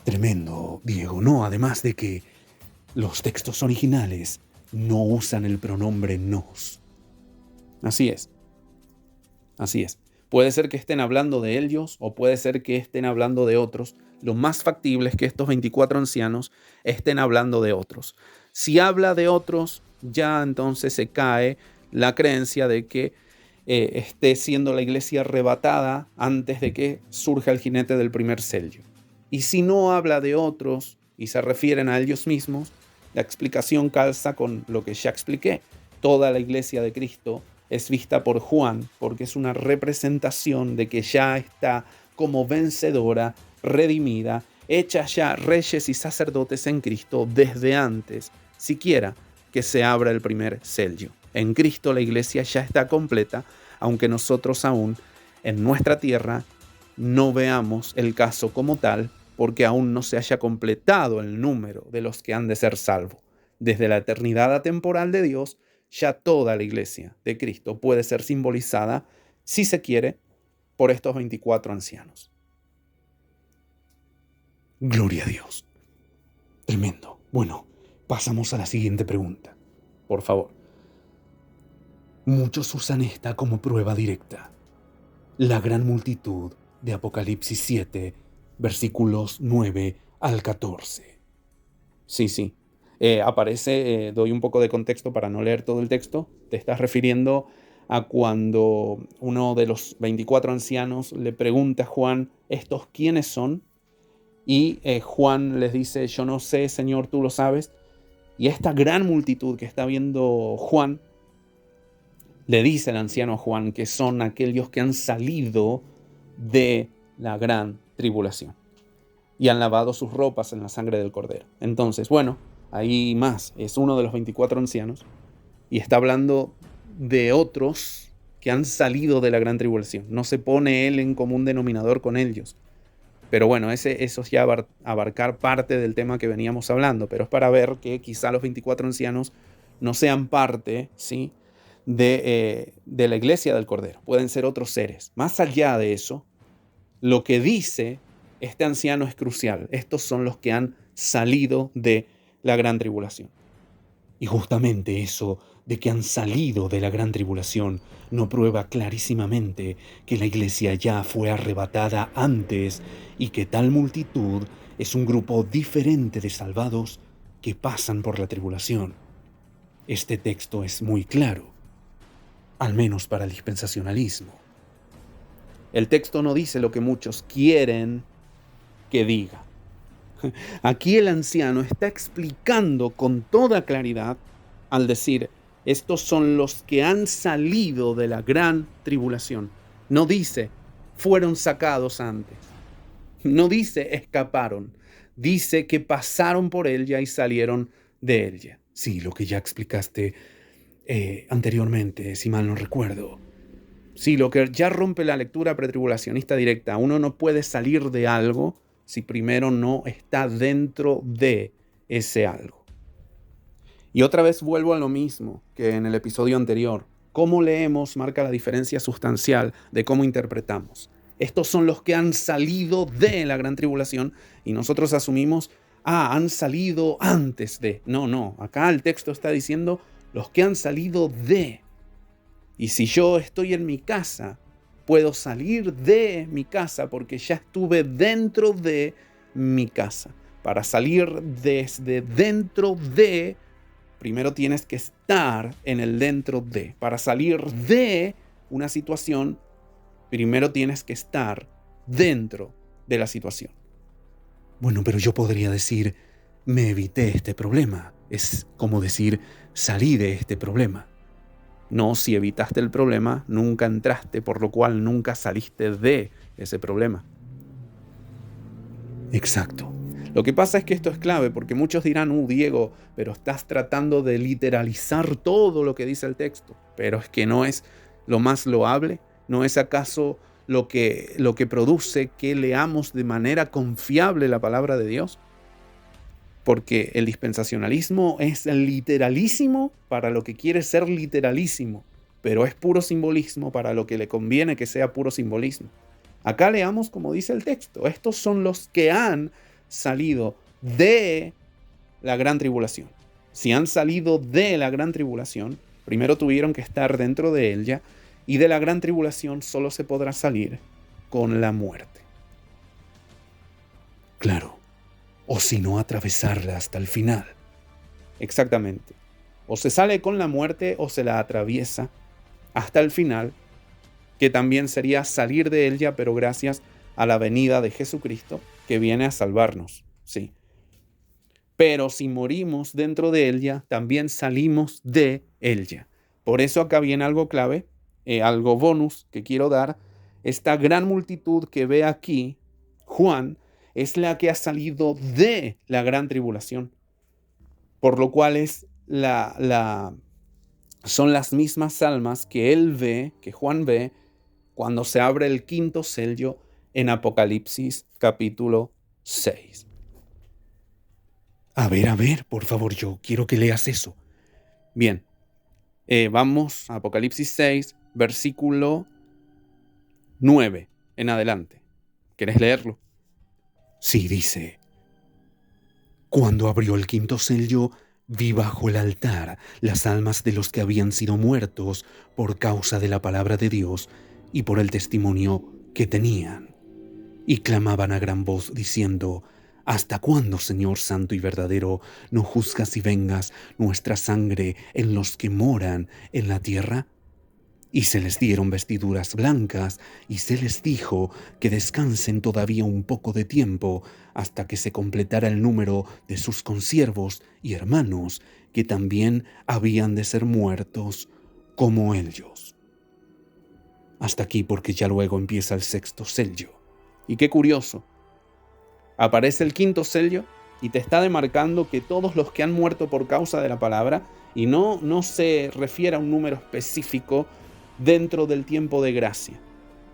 Tremendo, Diego, ¿no? Además de que los textos originales no usan el pronombre nos. Así es. Así es. Puede ser que estén hablando de ellos o puede ser que estén hablando de otros. Lo más factible es que estos 24 ancianos estén hablando de otros. Si habla de otros, ya entonces se cae la creencia de que esté siendo la iglesia arrebatada antes de que surja el jinete del primer sello. Y si no habla de otros y se refieren a ellos mismos, la explicación calza con lo que ya expliqué. Toda la iglesia de Cristo es vista por Juan porque es una representación de que ya está como vencedora, redimida, hecha ya reyes y sacerdotes en Cristo desde antes, siquiera que se abra el primer sello. En Cristo la iglesia ya está completa, aunque nosotros aún en nuestra tierra no veamos el caso como tal, porque aún no se haya completado el número de los que han de ser salvos. Desde la eternidad atemporal de Dios, ya toda la iglesia de Cristo puede ser simbolizada, si se quiere, por estos 24 ancianos. Gloria a Dios. Tremendo. Bueno, pasamos a la siguiente pregunta. Por favor. Muchos usan esta como prueba directa. La gran multitud de Apocalipsis 7, versículos 9 al 14. Sí. Aparece, doy un poco de contexto para no leer todo el texto. Te estás refiriendo a cuando uno de los 24 ancianos le pregunta a Juan, ¿estos quiénes son? Y Juan les dice, yo no sé, Señor, tú lo sabes. Y esta gran multitud que está viendo Juan, le dice el anciano a Juan que son aquellos que han salido de la gran tribulación y han lavado sus ropas en la sangre del Cordero. Entonces, bueno, ahí más, es uno de los 24 ancianos y está hablando de otros que han salido de la gran tribulación. No se pone él en común denominador con ellos. Pero bueno, eso es ya abarcar parte del tema que veníamos hablando, pero es para ver que quizá los 24 ancianos no sean parte, ¿sí?, de la iglesia del Cordero. Pueden ser otros seres. Más allá de eso, lo que dice este anciano es crucial. Estos son los que han salido de la gran tribulación. Y justamente eso de que han salido de la gran tribulación no prueba clarísimamente que la iglesia ya fue arrebatada antes y que tal multitud es un grupo diferente de salvados que pasan por la tribulación. Este texto es muy claro, al menos para el dispensacionalismo. El texto no dice lo que muchos quieren que diga. Aquí el anciano está explicando con toda claridad al decir, estos son los que han salido de la gran tribulación. No dice, fueron sacados antes. No dice, escaparon. Dice que pasaron por ella y salieron de ella. Sí, lo que ya explicaste anteriormente, si mal no recuerdo. Sí, lo que ya rompe la lectura pretribulacionista directa. Uno no puede salir de algo si primero no está dentro de ese algo. Y otra vez vuelvo a lo mismo que en el episodio anterior. Cómo leemos marca la diferencia sustancial de cómo interpretamos. Estos son los que han salido de la gran tribulación y nosotros asumimos, han salido antes de. No, acá el texto está diciendo los que han salido de. Y si yo estoy en mi casa, puedo salir de mi casa porque ya estuve dentro de mi casa. Para salir desde dentro de, primero tienes que estar en el dentro de. Para salir de una situación, primero tienes que estar dentro de la situación. Bueno, pero yo podría decir, me evité este problema. Es como decir, salí de este problema. No, si evitaste el problema, nunca entraste, por lo cual nunca saliste de ese problema. Exacto. Lo que pasa es que esto es clave, porque muchos dirán, Diego, pero estás tratando de literalizar todo lo que dice el texto. Pero es que no es lo más loable, ¿no es acaso lo que produce que leamos de manera confiable la palabra de Dios? Porque el dispensacionalismo es literalísimo para lo que quiere ser literalísimo, pero es puro simbolismo para lo que le conviene que sea puro simbolismo. Acá leamos como dice el texto, estos son los que han salido de la gran tribulación. Si han salido de la gran tribulación, primero tuvieron que estar dentro de ella y de la gran tribulación solo se podrá salir con la muerte. Claro, o si no atravesarla hasta el final. Exactamente. O se sale con la muerte o se la atraviesa hasta el final, que también sería salir de ella, pero gracias a la venida de Jesucristo, que viene a salvarnos, sí. Pero si morimos dentro de ella, también salimos de ella. Por eso acá viene algo clave, algo bonus que quiero dar. Esta gran multitud que ve aquí, Juan, es la que ha salido de la gran tribulación. Por lo cual son las mismas almas que él ve, que Juan ve, cuando se abre el quinto sello en Apocalipsis capítulo 6. A ver, por favor, yo quiero que leas eso. Bien, vamos a Apocalipsis 6, versículo 9 en adelante. ¿Querés leerlo? Sí, dice: Cuando abrió el quinto sello, vi bajo el altar las almas de los que habían sido muertos por causa de la palabra de Dios y por el testimonio que tenían. Y clamaban a gran voz diciendo: ¿Hasta cuándo, Señor santo y verdadero, no juzgas y vengas nuestra sangre en los que moran en la tierra? Y se les dieron vestiduras blancas, y se les dijo que descansen todavía un poco de tiempo, hasta que se completara el número de sus consiervos y hermanos, que también habían de ser muertos como ellos. Hasta aquí, porque ya luego empieza el sexto sello. Y qué curioso, aparece el quinto sello y te está demarcando que todos los que han muerto por causa de la palabra, y no se refiere a un número específico dentro del tiempo de gracia.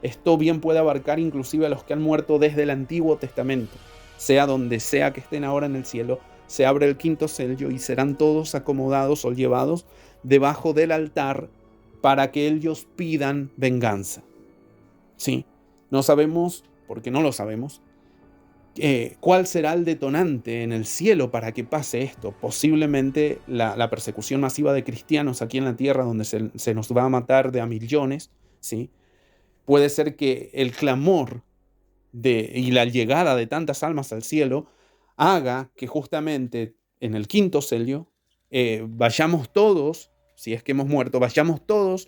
Esto bien puede abarcar inclusive a los que han muerto desde el Antiguo Testamento. Sea donde sea que estén ahora en el cielo, se abre el quinto sello y serán todos acomodados o llevados debajo del altar para que ellos pidan venganza. Sí, no sabemos, porque no lo sabemos, cuál será el detonante en el cielo para que pase esto. Posiblemente la persecución masiva de cristianos aquí en la tierra, donde se nos va a matar de a millones, ¿sí? Puede ser que el clamor y la llegada de tantas almas al cielo haga que justamente en el quinto sello vayamos todos, si es que hemos muerto, vayamos todos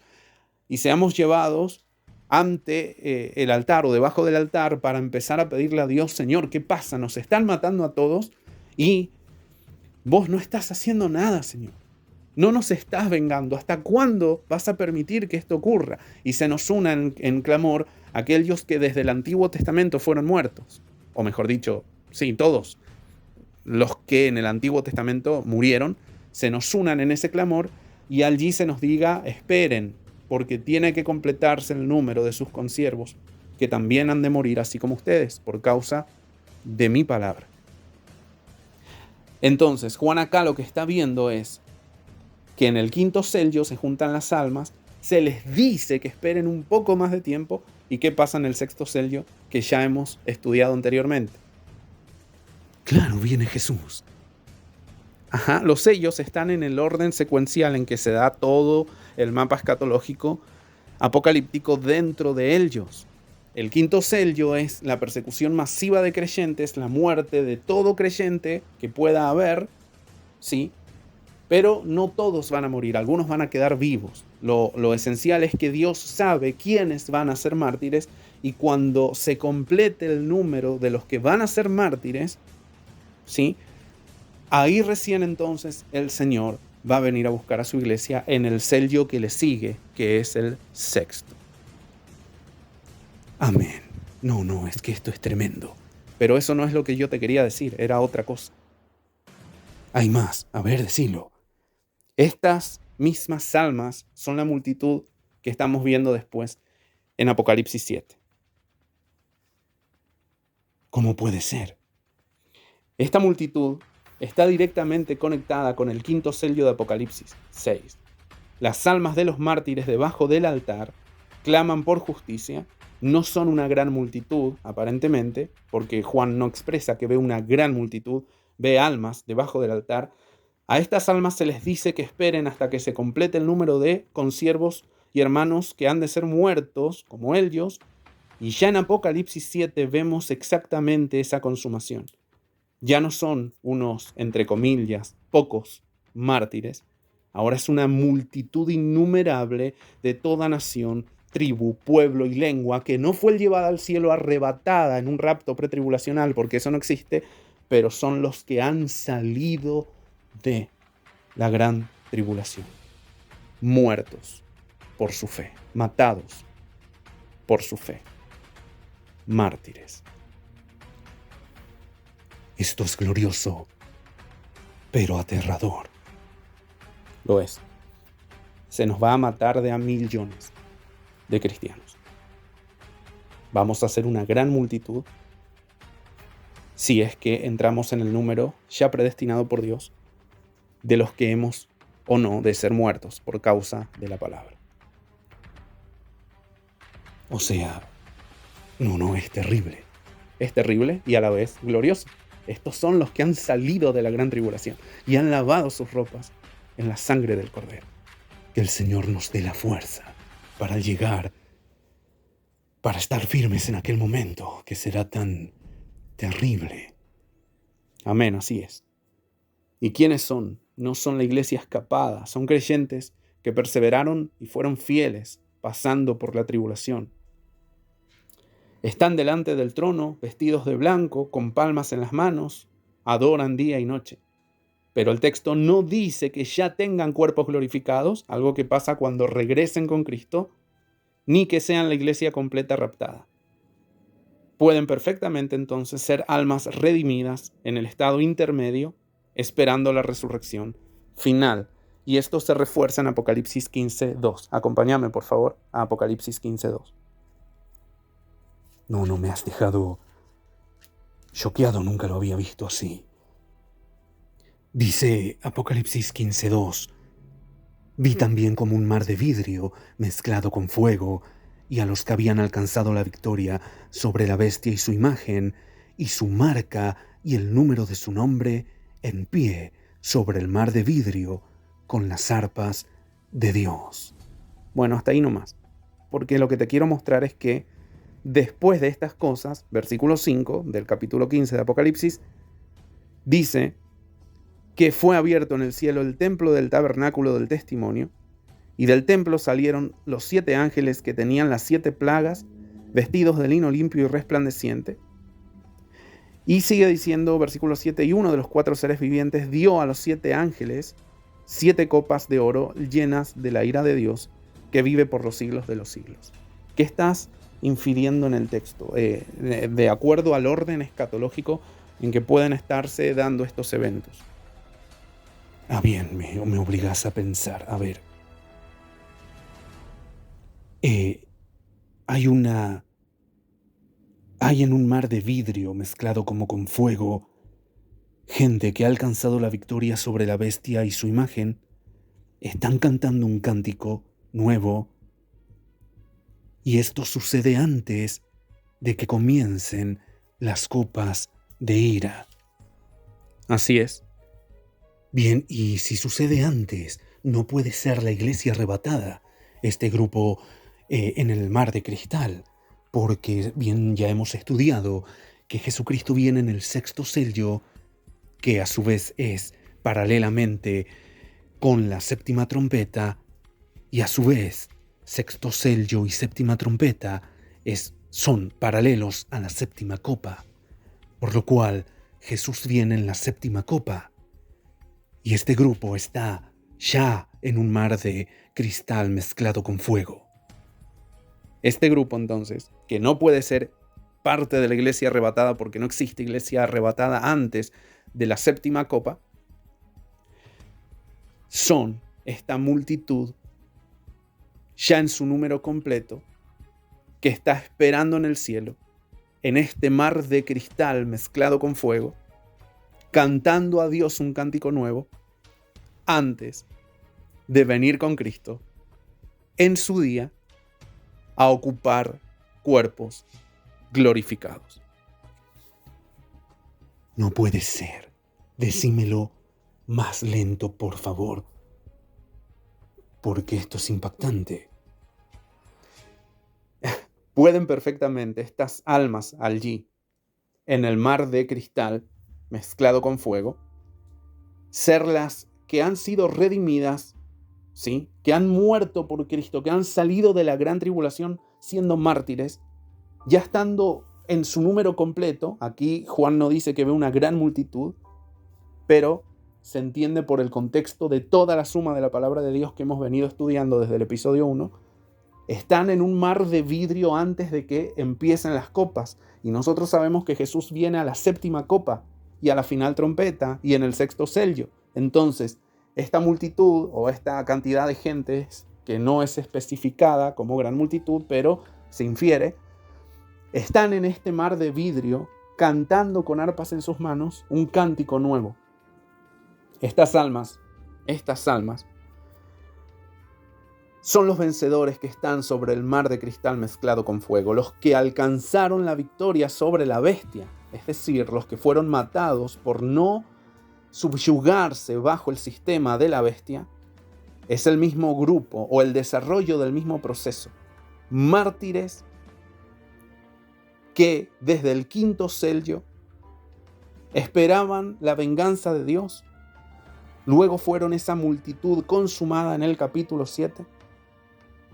y seamos llevados ante el altar o debajo del altar para empezar a pedirle a Dios: Señor, ¿qué pasa? Nos están matando a todos y vos no estás haciendo nada, Señor. No nos estás vengando. ¿Hasta cuándo vas a permitir que esto ocurra? Y se nos unan en clamor aquellos que desde el Antiguo Testamento fueron muertos. O mejor dicho, sí, todos los que en el Antiguo Testamento murieron, se nos unan en ese clamor y allí se nos diga: esperen, porque tiene que completarse el número de sus consiervos, que también han de morir así como ustedes, por causa de mi palabra. Entonces, Juan acá lo que está viendo es que en el quinto sello se juntan las almas, se les dice que esperen un poco más de tiempo, y ¿qué pasa en el sexto sello que ya hemos estudiado anteriormente? Claro, viene Jesús. Ajá, los sellos están en el orden secuencial en que se da todo el mapa escatológico apocalíptico dentro de ellos. El quinto sello es la persecución masiva de creyentes, la muerte de todo creyente que pueda haber, ¿sí? Pero no todos van a morir, algunos van a quedar vivos. Lo esencial es que Dios sabe quiénes van a ser mártires, y cuando se complete el número de los que van a ser mártires, ¿sí? Ahí recién entonces el Señor va a venir a buscar a su iglesia en el sello que le sigue, que es el sexto. Amén. No, es que esto es tremendo. Pero eso no es lo que yo te quería decir, era otra cosa. Hay más, a ver, decilo. Estas mismas almas son la multitud que estamos viendo después en Apocalipsis 7. ¿Cómo puede ser? Esta multitud está directamente conectada con el quinto sello de Apocalipsis 6. Las almas de los mártires debajo del altar claman por justicia. No son una gran multitud, aparentemente, porque Juan no expresa que ve una gran multitud, ve almas debajo del altar. A estas almas se les dice que esperen hasta que se complete el número de consiervos y hermanos que han de ser muertos como ellos, y ya en Apocalipsis 7 vemos exactamente esa consumación. Ya no son unos, entre comillas, pocos mártires, ahora es una multitud innumerable de toda nación, tribu, pueblo y lengua que no fue llevada al cielo arrebatada en un rapto pretribulacional, porque eso no existe, pero son los que han salido de la gran tribulación, muertos por su fe, matados por su fe, mártires. Esto es glorioso, pero aterrador. Lo es. Se nos va a matar de a millones de cristianos. Vamos a ser una gran multitud si es que entramos en el número ya predestinado por Dios de los que hemos o no de ser muertos por causa de la palabra. O sea, no, es terrible. Es terrible y a la vez glorioso. Estos son los que han salido de la gran tribulación y han lavado sus ropas en la sangre del Cordero. Que el Señor nos dé la fuerza para llegar, para estar firmes en aquel momento que será tan terrible. Amén, así es. ¿Y quiénes son? No son la iglesia escapada, son creyentes que perseveraron y fueron fieles pasando por la tribulación. Están delante del trono, vestidos de blanco, con palmas en las manos, adoran día y noche. Pero el texto no dice que ya tengan cuerpos glorificados, algo que pasa cuando regresen con Cristo, ni que sean la iglesia completa raptada. Pueden perfectamente entonces ser almas redimidas en el estado intermedio, esperando la resurrección final. Y esto se refuerza en Apocalipsis 15:2. Acompáñame, por favor, a Apocalipsis 15:2. No me has dejado choqueado, nunca lo había visto así. Dice Apocalipsis 15:2, vi también como un mar de vidrio mezclado con fuego, y a los que habían alcanzado la victoria sobre la bestia y su imagen, y su marca y el número de su nombre, en pie sobre el mar de vidrio, con las arpas de Dios. Bueno, hasta ahí nomás, porque lo que te quiero mostrar es que después de estas cosas, versículo 5 del capítulo 15 de Apocalipsis, dice que fue abierto en el cielo el templo del tabernáculo del testimonio, y del templo salieron los 7 ángeles que tenían las 7 plagas, vestidos de lino limpio y resplandeciente. Y sigue diciendo, versículo 7, y uno de los 4 seres vivientes dio a los 7 ángeles 7 copas de oro llenas de la ira de Dios, que vive por los siglos de los siglos. ¿Qué estás infiriendo en el texto? De acuerdo al orden escatológico en que pueden estarse dando estos eventos. Bien, me obligas a pensar. A ver. Hay en un mar de vidrio mezclado como con fuego, gente que ha alcanzado la victoria sobre la bestia y su imagen, están cantando un cántico nuevo, y esto sucede antes de que comiencen las copas de ira. Así es. Bien, y si sucede antes, no puede ser la iglesia arrebatada, este grupo en el mar de cristal, porque bien ya hemos estudiado que Jesucristo viene en el 6º sello, que a su vez es paralelamente con la 7ª trompeta, y a su vez 6º sello y 7ª trompeta son paralelos a la 7ª copa, por lo cual Jesús viene en la 7ª copa, y este grupo está ya en un mar de cristal mezclado con fuego. Este grupo, entonces, que no puede ser parte de la iglesia arrebatada porque no existe iglesia arrebatada antes de la 7ª copa, son esta multitud ya en su número completo que está esperando en el cielo, en este mar de cristal mezclado con fuego, cantando a Dios un cántico nuevo antes de venir con Cristo en su día a ocupar cuerpos glorificados. No puede ser. Decímelo más lento, por favor, porque esto es impactante. pueden perfectamente estas almas allí, en el mar de cristal mezclado con fuego, ser las que han sido redimidas, ¿sí? Que han muerto por Cristo, que han salido de la gran tribulación siendo mártires, ya estando en su número completo. Aquí Juan no dice que ve una gran multitud, pero se entiende por el contexto de toda la suma de la palabra de Dios que hemos venido estudiando desde el episodio 1. Están en un mar de vidrio antes de que empiecen las copas. Y nosotros sabemos que Jesús viene a la séptima copa y a la final trompeta y en el sexto sello. Entonces, esta multitud o esta cantidad de gente que no es especificada como gran multitud, pero se infiere, están en este mar de vidrio cantando con arpas en sus manos un cántico nuevo. Estas almas son los vencedores que están sobre el mar de cristal mezclado con fuego, los que alcanzaron la victoria sobre la bestia, es decir, los que fueron matados por no subyugarse bajo el sistema de la bestia. Es el mismo grupo o el desarrollo del mismo proceso. Mártires que desde el quinto sello esperaban la venganza de Dios. Luego fueron esa multitud consumada en el capítulo 7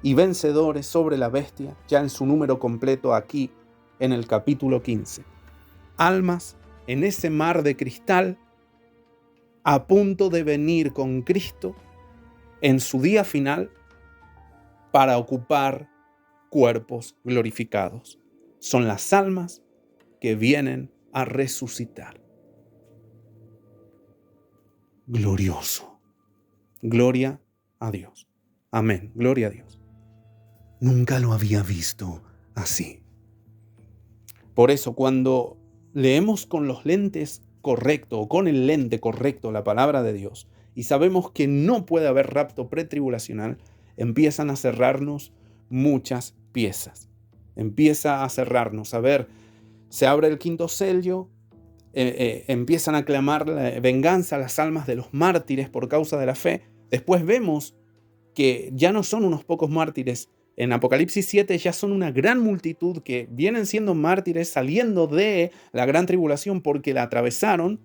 y vencedores sobre la bestia, ya en su número completo aquí en el capítulo 15. Almas en ese mar de cristal a punto de venir con Cristo en su día final para ocupar cuerpos glorificados. Son las almas que vienen a resucitar. Glorioso. Gloria a Dios. Amén. Gloria a Dios. Nunca lo había visto así. Por eso, cuando leemos con los lentes correctos o con el lente correcto la palabra de Dios y sabemos que no puede haber rapto pretribulacional, empiezan a cerrarnos muchas piezas. Empieza a cerrarnos. A ver, se abre el quinto sello, empiezan a clamar la venganza a las almas de los mártires por causa de la fe. Después vemos que ya no son unos pocos mártires. En Apocalipsis 7 ya son una gran multitud que vienen siendo mártires saliendo de la gran tribulación porque la atravesaron.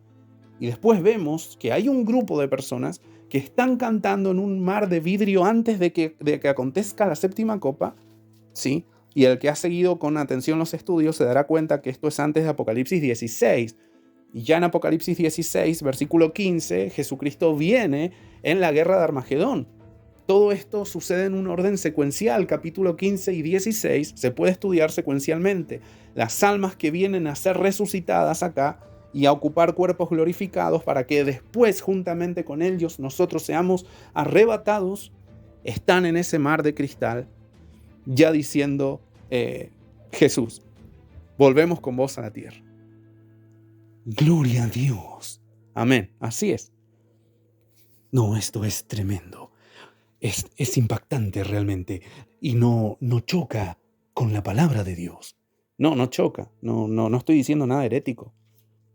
Y después vemos que hay un grupo de personas que están cantando en un mar de vidrio antes de que acontezca la séptima copa, ¿sí? Y el que ha seguido con atención los estudios se dará cuenta que esto es antes de Apocalipsis 16. Y ya en Apocalipsis 16, versículo 15, Jesucristo viene en la guerra de Armagedón. Todo esto sucede en un orden secuencial. Capítulo 15 y 16 se puede estudiar secuencialmente. Las almas que vienen a ser resucitadas acá y a ocupar cuerpos glorificados para que después, juntamente con ellos, nosotros seamos arrebatados, están en ese mar de cristal, ya diciendo, Jesús, volvemos con vos a la tierra. Gloria a Dios. Amén. Así es. No, esto es tremendo. Es impactante realmente. Y no choca con la palabra de Dios. No choca. No estoy diciendo nada herético.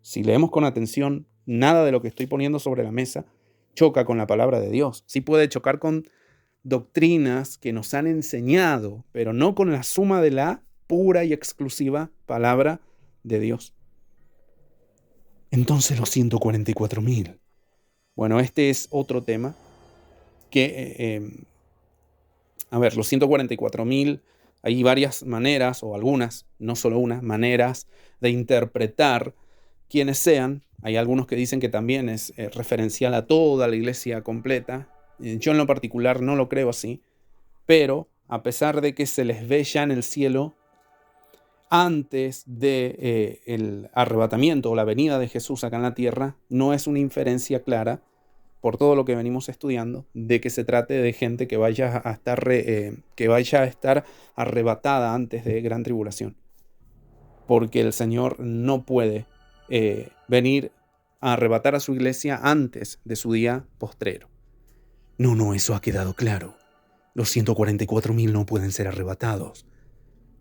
Si leemos con atención, nada de lo que estoy poniendo sobre la mesa choca con la palabra de Dios. Sí puede chocar con doctrinas que nos han enseñado, pero no con la suma de la pura y exclusiva palabra de Dios. Entonces los 144,000. Bueno, este es otro tema que, los 144,000, hay varias maneras, o algunas, no solo una, maneras de interpretar quiénes sean. Hay algunos que dicen que también es referencial a toda la iglesia completa. Yo en lo particular no lo creo así, pero a pesar de que se les ve ya en el cielo antes de el arrebatamiento o la venida de Jesús acá en la tierra, no es una inferencia clara, por todo lo que venimos estudiando, de que se trate de gente que vaya a estar arrebatada antes de gran tribulación. Porque el Señor no puede venir a arrebatar a su iglesia antes de su día postrero. No, eso ha quedado claro. Los 144,000 no pueden ser arrebatados.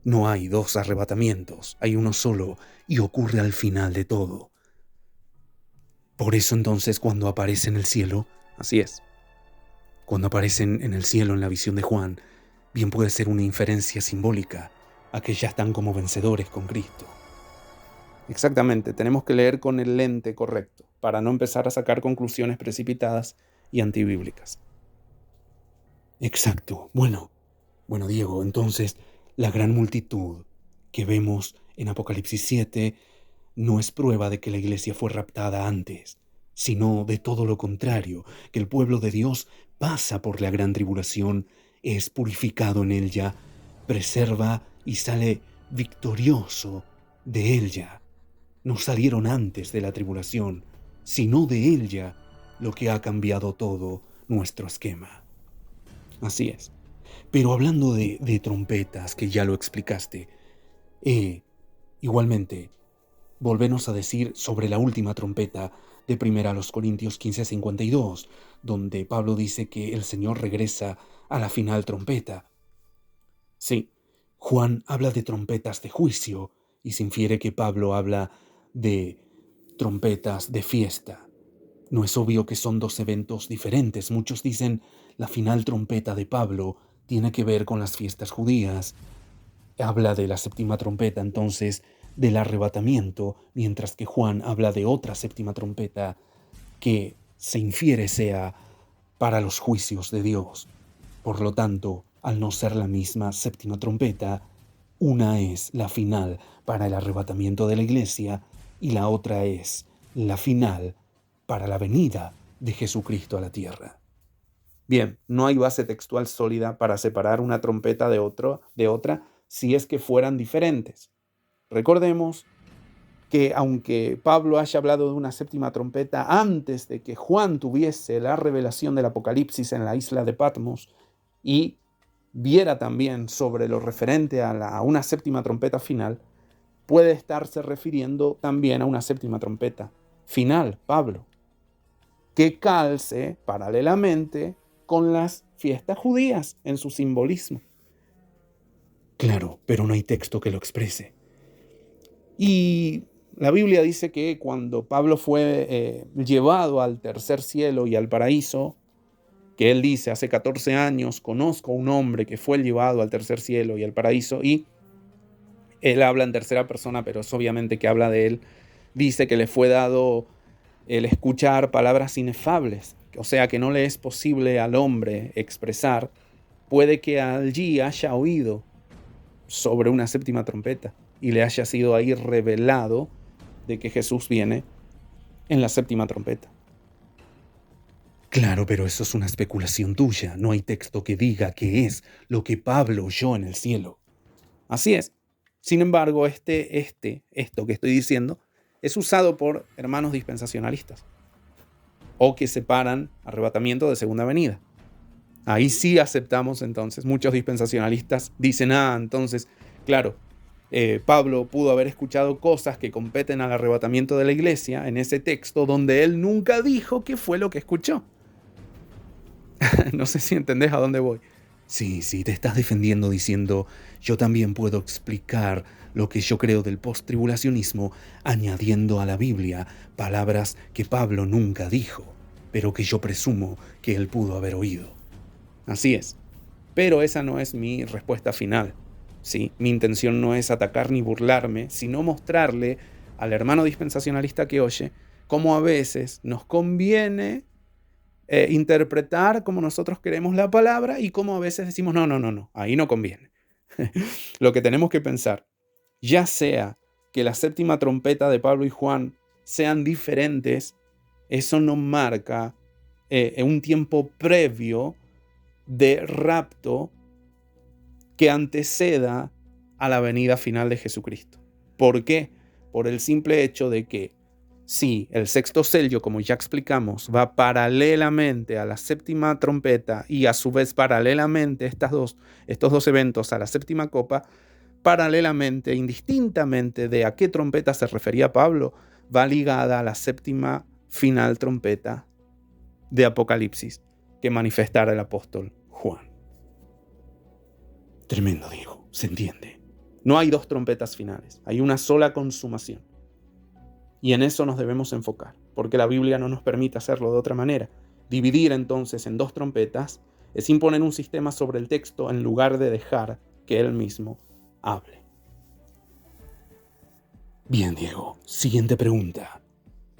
No hay dos arrebatamientos, hay uno solo y ocurre al final de todo. Por eso entonces cuando aparece en el cielo, así es, cuando aparecen en el cielo en la visión de Juan, bien puede ser una inferencia simbólica a que ya están como vencedores con Cristo. Exactamente, tenemos que leer con el lente correcto para no empezar a sacar conclusiones precipitadas y antibíblicas. Exacto. Bueno, Diego, entonces la gran multitud que vemos en Apocalipsis 7 no es prueba de que la iglesia fue raptada antes, sino de todo lo contrario, que el pueblo de Dios pasa por la gran tribulación, es purificado en ella, preserva y sale victorioso de ella. No salieron antes de la tribulación, sino de ella, lo que ha cambiado todo nuestro esquema. Así es. Pero hablando de trompetas, que ya lo explicaste, igualmente, volvenos a decir sobre la última trompeta de 1 Corintios 15:52, donde Pablo dice que el Señor regresa a la final trompeta. Sí. Juan habla de trompetas de juicio y se infiere que Pablo habla de trompetas de fiesta. No es obvio que son dos eventos diferentes. Muchos dicen la final trompeta de Pablo tiene que ver con las fiestas judías. Habla de la séptima trompeta, entonces, del arrebatamiento, mientras que Juan habla de otra séptima trompeta que se infiere sea para los juicios de Dios. Por lo tanto, al no ser la misma séptima trompeta, una es la final para el arrebatamiento de la iglesia y la otra es la final para la venida de Jesucristo a la tierra. Bien, no hay base textual sólida para separar una trompeta de otra si es que fueran diferentes. Recordemos que aunque Pablo haya hablado de una séptima trompeta antes de que Juan tuviese la revelación del Apocalipsis en la isla de Patmos y viera también sobre lo referente a una séptima trompeta final, puede estarse refiriendo también a una séptima trompeta final, Pablo, que calce paralelamente con las fiestas judías en su simbolismo. Claro, pero no hay texto que lo exprese. Y la Biblia dice que cuando Pablo fue llevado al tercer cielo y al paraíso, que él dice, hace 14 años conozco a un hombre que fue llevado al tercer cielo y al paraíso, y él habla en tercera persona, pero es obviamente que habla de él, dice que le fue dado el escuchar palabras inefables, o sea que no le es posible al hombre expresar, puede que allí haya oído sobre una séptima trompeta y le haya sido ahí revelado de que Jesús viene en la séptima trompeta. Claro, pero eso es una especulación tuya. No hay texto que diga qué es lo que Pablo oyó en el cielo. Así es. Sin embargo, esto que estoy diciendo es usado por hermanos dispensacionalistas o que separan arrebatamiento de segunda venida. Ahí sí aceptamos entonces. Muchos dispensacionalistas dicen, entonces, claro, Pablo pudo haber escuchado cosas que competen al arrebatamiento de la iglesia en ese texto donde él nunca dijo qué fue lo que escuchó. No sé si entendés a dónde voy. Sí, te estás defendiendo diciendo, yo también puedo explicar lo que yo creo del post-tribulacionismo añadiendo a la Biblia palabras que Pablo nunca dijo, pero que yo presumo que él pudo haber oído. Así es. Pero esa no es mi respuesta final. ¿Sí? Mi intención no es atacar ni burlarme, sino mostrarle al hermano dispensacionalista que oye cómo a veces nos conviene interpretar como nosotros queremos la palabra y cómo a veces decimos no, ahí no conviene. Lo que tenemos que pensar, ya sea que la séptima trompeta de Pablo y Juan sean diferentes, eso no marca un tiempo previo de rapto que anteceda a la venida final de Jesucristo. ¿Por qué? Por el simple hecho de que si el sexto sello, como ya explicamos, va paralelamente a la séptima trompeta y a su vez paralelamente estos dos eventos a la séptima copa, paralelamente, indistintamente de a qué trompeta se refería Pablo, va ligada a la séptima final trompeta de Apocalipsis que manifestará el apóstol Juan. Tremendo, Diego, se entiende. No hay dos trompetas finales, hay una sola consumación. Y en eso nos debemos enfocar, porque la Biblia no nos permite hacerlo de otra manera. Dividir entonces en dos trompetas es imponer un sistema sobre el texto en lugar de dejar que él mismo hable. Bien, Diego. Siguiente pregunta.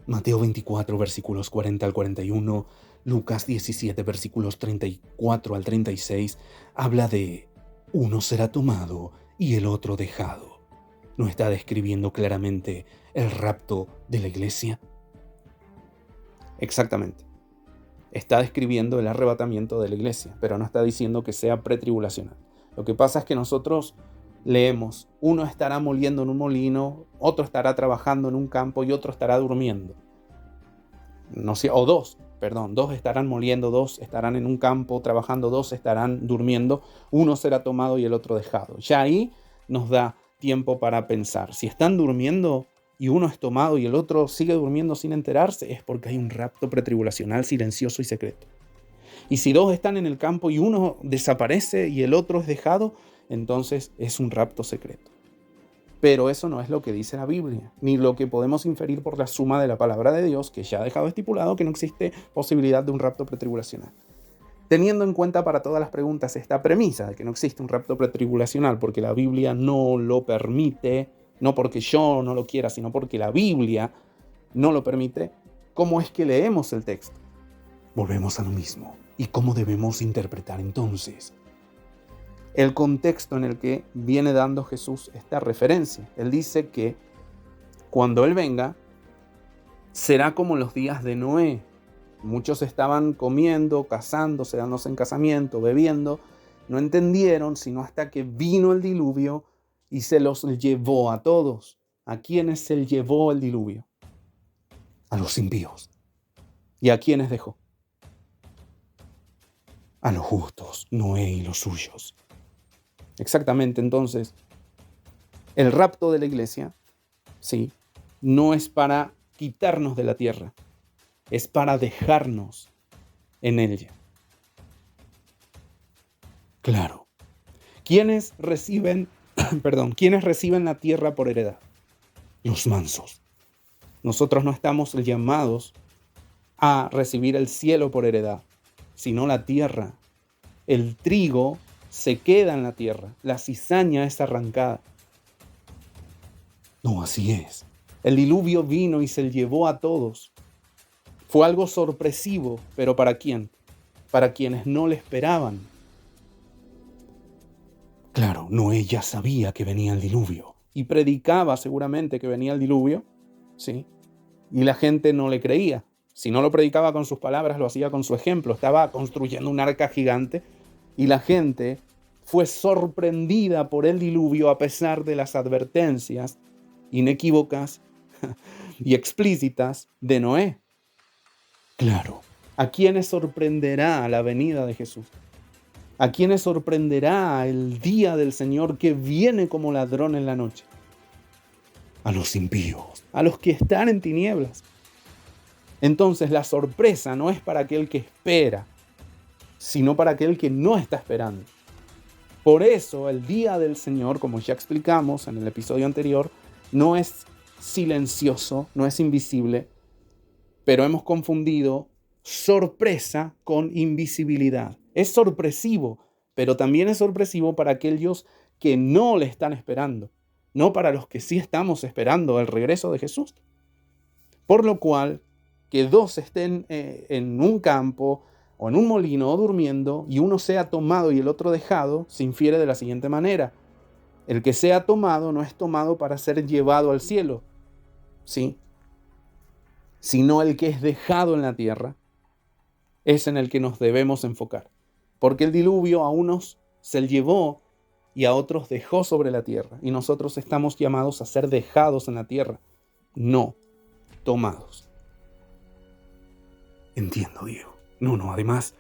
Mateo 24, versículos 40 al 41, Lucas 17, versículos 34 al 36, habla de uno será tomado y el otro dejado. ¿No está describiendo claramente el rapto de la iglesia? Exactamente. Está describiendo el arrebatamiento de la iglesia, pero no está diciendo que sea pretribulacional. Lo que pasa es que nosotros leemos, uno estará moliendo en un molino, otro estará trabajando en un campo y otro estará durmiendo. Dos estarán moliendo, dos estarán en un campo trabajando, dos estarán durmiendo, uno será tomado y el otro dejado. Ya ahí nos da tiempo para pensar. Si están durmiendo y uno es tomado y el otro sigue durmiendo sin enterarse, es porque hay un rapto pretribulacional silencioso y secreto. Y si dos están en el campo y uno desaparece y el otro es dejado, entonces es un rapto secreto. Pero eso no es lo que dice la Biblia, ni lo que podemos inferir por la suma de la palabra de Dios, que ya ha dejado estipulado que no existe posibilidad de un rapto pretribulacional. Teniendo en cuenta para todas las preguntas esta premisa de que no existe un rapto pretribulacional porque la Biblia no lo permite, no porque yo no lo quiera, sino porque la Biblia no lo permite, ¿cómo es que leemos el texto? Volvemos a lo mismo. ¿Y cómo debemos interpretar entonces el contexto en el que viene dando Jesús esta referencia? Él dice que cuando Él venga, será como los días de Noé. Muchos estaban comiendo, casándose, dándose en casamiento, bebiendo. No entendieron sino hasta que vino el diluvio y se los llevó a todos. ¿A quiénes se llevó el diluvio? A los impíos. ¿Y a quiénes dejó? A los justos, Noé y los suyos. Exactamente, entonces, el rapto de la iglesia, sí, no es para quitarnos de la tierra, es para dejarnos en ella. Claro. ¿Quiénes reciben la tierra por heredad? Los mansos. Nosotros no estamos llamados a recibir el cielo por heredad, sino la tierra. El trigo se queda en la tierra, la cizaña es arrancada. No, así es. El diluvio vino y se llevó a todos. Fue algo sorpresivo, pero ¿para quién? Para quienes no le esperaban. Claro, Noé ya sabía que venía el diluvio. Y predicaba seguramente que venía el diluvio, ¿sí? Y la gente no le creía. Si no lo predicaba con sus palabras, lo hacía con su ejemplo. Estaba construyendo un arca gigante y la gente fue sorprendida por el diluvio a pesar de las advertencias inequívocas y explícitas de Noé. Claro. ¿A quiénes sorprenderá la venida de Jesús? ¿A quiénes sorprenderá el día del Señor que viene como ladrón en la noche? A los impíos. A los que están en tinieblas. Entonces la sorpresa no es para aquel que espera, sino para aquel que no está esperando. Por eso el día del Señor, como ya explicamos en el episodio anterior, no es silencioso, no es invisible, pero hemos confundido sorpresa con invisibilidad. Es sorpresivo, pero también es sorpresivo para aquellos que no le están esperando, no para los que sí estamos esperando el regreso de Jesús. Por lo cual, que dos estén en un campo o en un molino o durmiendo y uno sea tomado y el otro dejado, se infiere de la siguiente manera. El que sea tomado no es tomado para ser llevado al cielo, ¿sí? Sino el que es dejado en la tierra es en el que nos debemos enfocar. Porque el diluvio a unos se llevó y a otros dejó sobre la tierra. Y nosotros estamos llamados a ser dejados en la tierra, no tomados. Entiendo, Diego. No, además,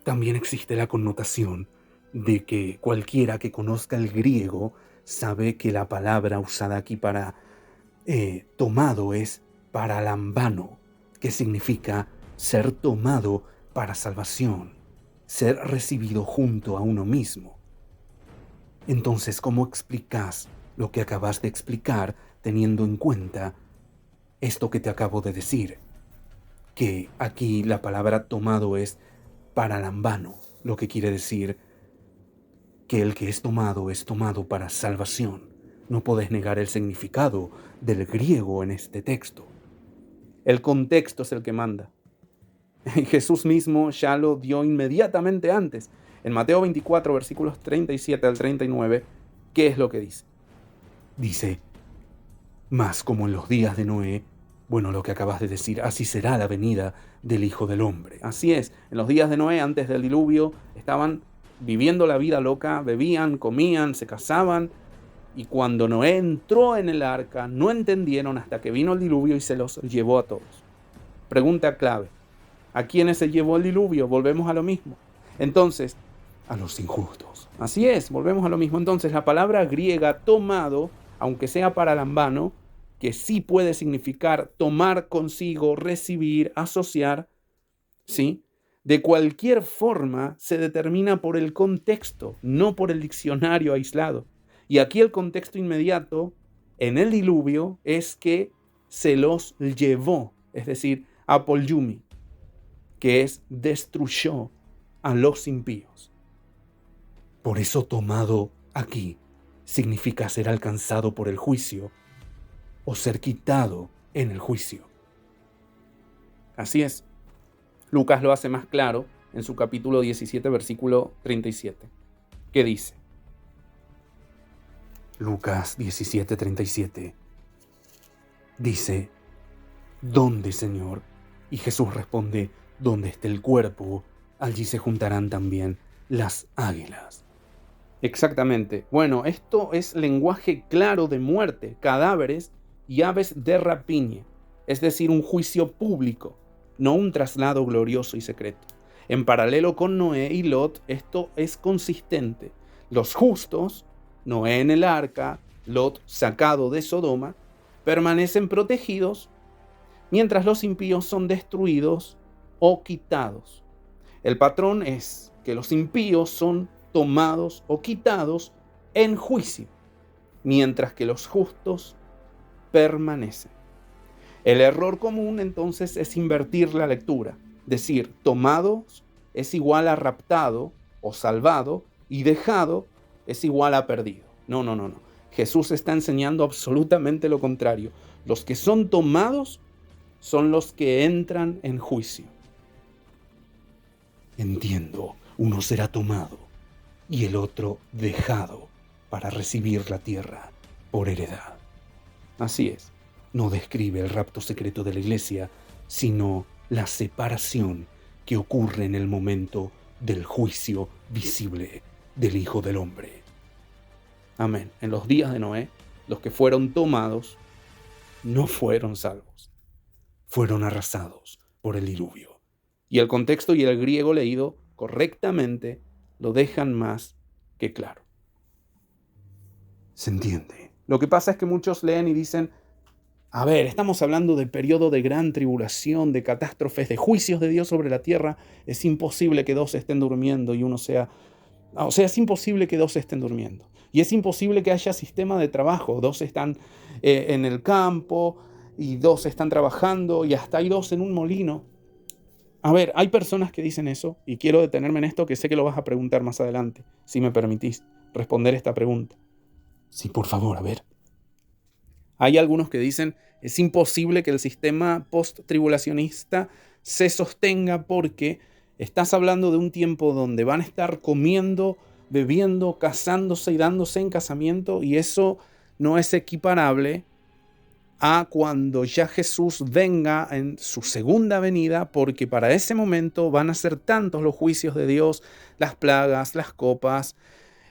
también existe la connotación de que cualquiera que conozca el griego sabe que la palabra usada aquí para tomado es paralambano, que significa ser tomado para salvación, ser recibido junto a uno mismo. Entonces, ¿cómo explicas lo que acabas de explicar teniendo en cuenta esto que te acabo de decir? Que aquí la palabra tomado es paralambano, lo que quiere decir que el que es tomado para salvación, No podés negar el significado del griego en este texto. El contexto es el que manda. Jesús mismo ya lo dio inmediatamente antes. En Mateo 24, versículos 37 al 39, ¿qué es lo que dice? Dice, mas como en los días de Noé, bueno, lo que acabas de decir, así será la venida del Hijo del Hombre. Así es, en los días de Noé, antes del diluvio, estaban viviendo la vida loca, bebían, comían, se casaban, y cuando Noé entró en el arca, no entendieron hasta que vino el diluvio y se los llevó a todos. Pregunta clave, ¿a quiénes se llevó el diluvio? Volvemos a lo mismo. Entonces, a los injustos. Así es, volvemos a lo mismo. Entonces, la palabra griega tomado, aunque sea paralambano, que sí puede significar tomar consigo, recibir, asociar, ¿sí? De cualquier forma se determina por el contexto, no por el diccionario aislado. Y aquí el contexto inmediato en el diluvio es que se los llevó, es decir, apolyumi, que es destruyó a los impíos. Por eso tomado aquí significa ser alcanzado por el juicio o ser quitado en el juicio. Así es. Lucas lo hace más claro en su capítulo 17, versículo 37. ¿Qué dice? Lucas 17, 37. Dice, ¿dónde, Señor? Y Jesús responde, donde esté el cuerpo, allí se juntarán también las águilas. Exactamente. Bueno, esto es lenguaje claro de muerte, cadáveres y aves de rapiña, es decir, un juicio público, no un traslado glorioso y secreto. En paralelo con Noé y Lot, esto es consistente. Los justos, Noé en el arca, Lot sacado de Sodoma, permanecen protegidos, mientras los impíos son destruidos o quitados. El patrón es que los impíos son tomados o quitados en juicio, mientras que los justos permanecen. El error común entonces es invertir la lectura, decir tomados es igual a raptado o salvado y dejado es igual a perdido. No. Jesús está enseñando absolutamente lo contrario. Los que son tomados son los que entran en juicio. Entiendo, uno será tomado y el otro dejado para recibir la tierra por heredad. Así es, no describe el rapto secreto de la iglesia, sino la separación que ocurre en el momento del juicio visible del Hijo del Hombre. Amén. En los días de Noé, los que fueron tomados no fueron salvos, fueron arrasados por el diluvio. Y el contexto y el griego leído correctamente lo dejan más que claro. ¿Se entiende? Lo que pasa es que muchos leen y dicen, a ver, estamos hablando de periodo de gran tribulación, de catástrofes, de juicios de Dios sobre la tierra. Es imposible que dos estén durmiendo y uno sea... O sea, es imposible que dos estén durmiendo. Y es imposible que haya sistema de trabajo. Dos están en el campo y dos están trabajando y hasta hay dos en un molino. A ver, hay personas que dicen eso y quiero detenerme en esto que sé que lo vas a preguntar más adelante, si me permitís responder esta pregunta. Sí, por favor, a ver. Hay algunos que dicen, es imposible que el sistema post-tribulacionista se sostenga porque estás hablando de un tiempo donde van a estar comiendo, bebiendo, casándose y dándose en casamiento, y eso no es equiparable a cuando ya Jesús venga en su segunda venida, porque para ese momento van a ser tantos los juicios de Dios, las plagas, las copas,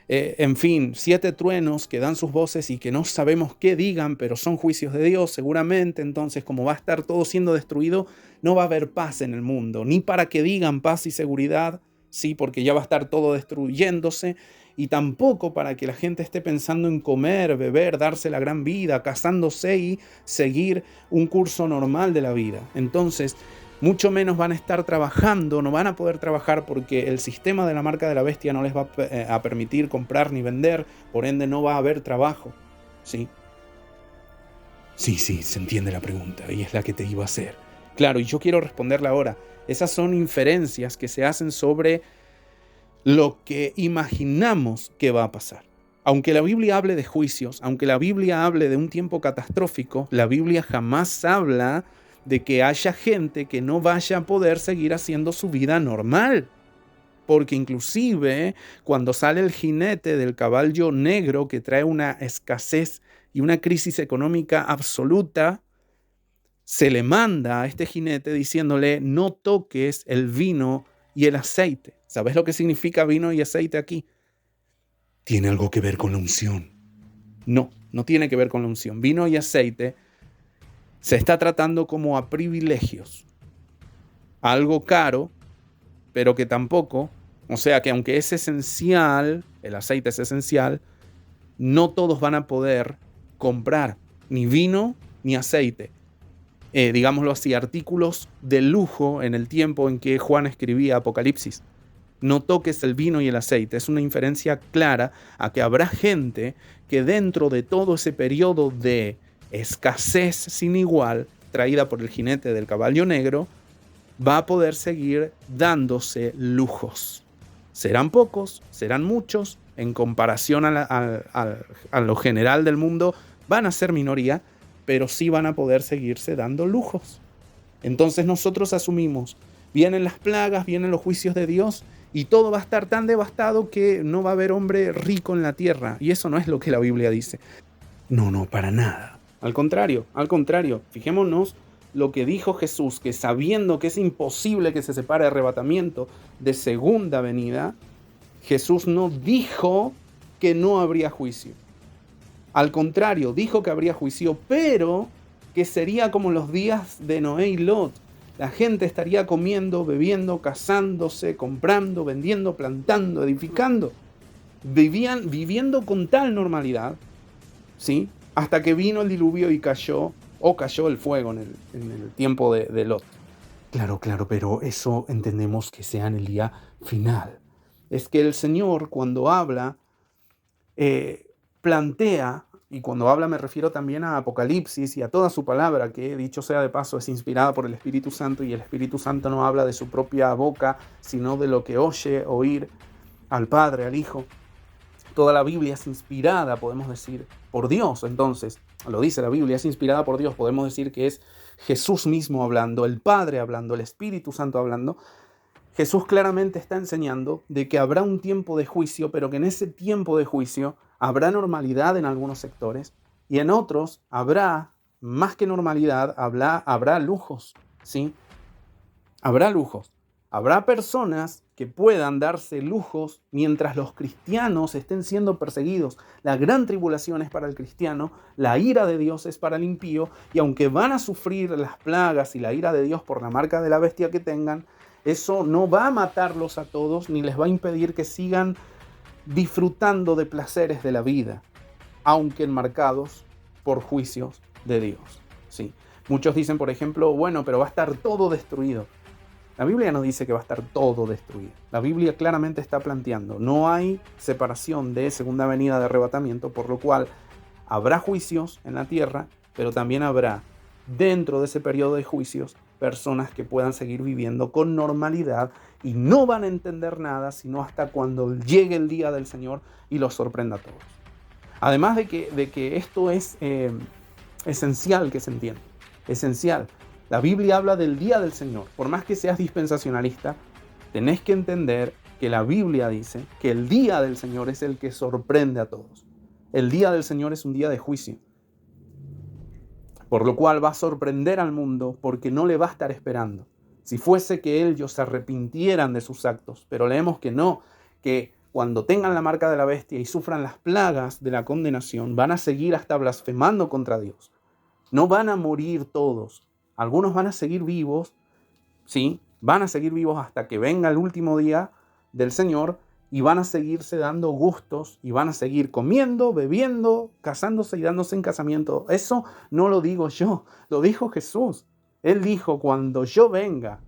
en fin, 7 truenos que dan sus voces y que no sabemos qué digan, pero son juicios de Dios seguramente. Entonces, como va a estar todo siendo destruido, no va a haber paz en el mundo, ni para que digan paz y seguridad, sí, porque ya va a estar todo destruyéndose, y tampoco para que la gente esté pensando en comer, beber, darse la gran vida, casándose y seguir un curso normal de la vida. Entonces, mucho menos van a estar trabajando, no van a poder trabajar porque el sistema de la marca de la bestia no les va a permitir comprar ni vender, por ende no va a haber trabajo, ¿sí? Sí, se entiende la pregunta y es la que te iba a hacer. Claro, y yo quiero responderla ahora. Esas son inferencias que se hacen sobre lo que imaginamos que va a pasar. Aunque la Biblia hable de juicios, aunque la Biblia hable de un tiempo catastrófico, la Biblia jamás habla de que haya gente que no vaya a poder seguir haciendo su vida normal. Porque inclusive cuando sale el jinete del caballo negro que trae una escasez y una crisis económica absoluta, se le manda a este jinete diciéndole: no toques el vino y el aceite. ¿Sabes lo que significa vino y aceite aquí? ¿Tiene algo que ver con la unción? No, no tiene que ver con la unción. Vino y aceite se está tratando como a privilegios. Algo caro, pero que tampoco, o sea que aunque es esencial, el aceite es esencial, no todos van a poder comprar ni vino ni aceite. Digámoslo así, artículos de lujo en el tiempo en que Juan escribía Apocalipsis. No toques el vino y el aceite. Es una inferencia clara a que habrá gente que dentro de todo ese periodo de escasez sin igual, traída por el jinete del caballo negro, va a poder seguir dándose lujos. Serán pocos, serán muchos, en comparación a lo general del mundo, van a ser minoría, pero sí van a poder seguirse dando lujos. Entonces nosotros asumimos, vienen las plagas, vienen los juicios de Dios, y todo va a estar tan devastado que no va a haber hombre rico en la tierra. Y eso no es lo que la Biblia dice. No, para nada. Al contrario. Fijémonos lo que dijo Jesús, que sabiendo que es imposible que se separe arrebatamiento de segunda venida, Jesús no dijo que no habría juicio. Al contrario, dijo que habría juicio, pero que sería como los días de Noé y Lot. La gente estaría comiendo, bebiendo, casándose, comprando, vendiendo, plantando, edificando. Viviendo con tal normalidad, ¿sí? Hasta que vino el diluvio y cayó el fuego en el tiempo de Lot. Claro, pero eso entendemos que sea en el día final. Es que el Señor, cuando habla, plantea, y cuando habla me refiero también a Apocalipsis y a toda su palabra, que dicho sea de paso es inspirada por el Espíritu Santo, y el Espíritu Santo no habla de su propia boca, sino de lo que oír al Padre, al Hijo. Toda la Biblia es inspirada, podemos decir, por Dios. Entonces, lo dice la Biblia, es inspirada por Dios. Podemos decir que es Jesús mismo hablando, el Padre hablando, el Espíritu Santo hablando. Jesús claramente está enseñando de que habrá un tiempo de juicio, pero que en ese tiempo de juicio habrá normalidad en algunos sectores y en otros habrá, más que normalidad, habrá lujos, ¿sí? Habrá lujos. Habrá personas que puedan darse lujos mientras los cristianos estén siendo perseguidos. La gran tribulación es para el cristiano, la ira de Dios es para el impío, y aunque van a sufrir las plagas y la ira de Dios por la marca de la bestia que tengan, eso no va a matarlos a todos ni les va a impedir que sigan disfrutando de placeres de la vida, aunque enmarcados por juicios de Dios. Sí. Muchos dicen, por ejemplo, bueno, pero va a estar todo destruido. La Biblia no dice que va a estar todo destruido. La Biblia claramente está planteando, no hay separación de segunda venida de arrebatamiento, por lo cual habrá juicios en la tierra, pero también habrá, dentro de ese periodo de juicios, personas que puedan seguir viviendo con normalidad y no van a entender nada sino hasta cuando llegue el día del Señor y los sorprenda a todos. Además de que esto es esencial que se entienda, esencial. La Biblia habla del día del Señor. Por más que seas dispensacionalista, tenés que entender que la Biblia dice que el día del Señor es el que sorprende a todos. El día del Señor es un día de juicio, por lo cual va a sorprender al mundo porque no le va a estar esperando. Si fuese que ellos se arrepintieran de sus actos, pero leemos que no, que cuando tengan la marca de la bestia y sufran las plagas de la condenación, van a seguir hasta blasfemando contra Dios. No van a morir todos. Algunos van a seguir vivos, ¿sí? Van a seguir vivos hasta que venga el último día del Señor y van a seguirse dando gustos y van a seguir comiendo, bebiendo, casándose y dándose en casamiento. Eso no lo digo yo, lo dijo Jesús. Él dijo, cuando yo venga,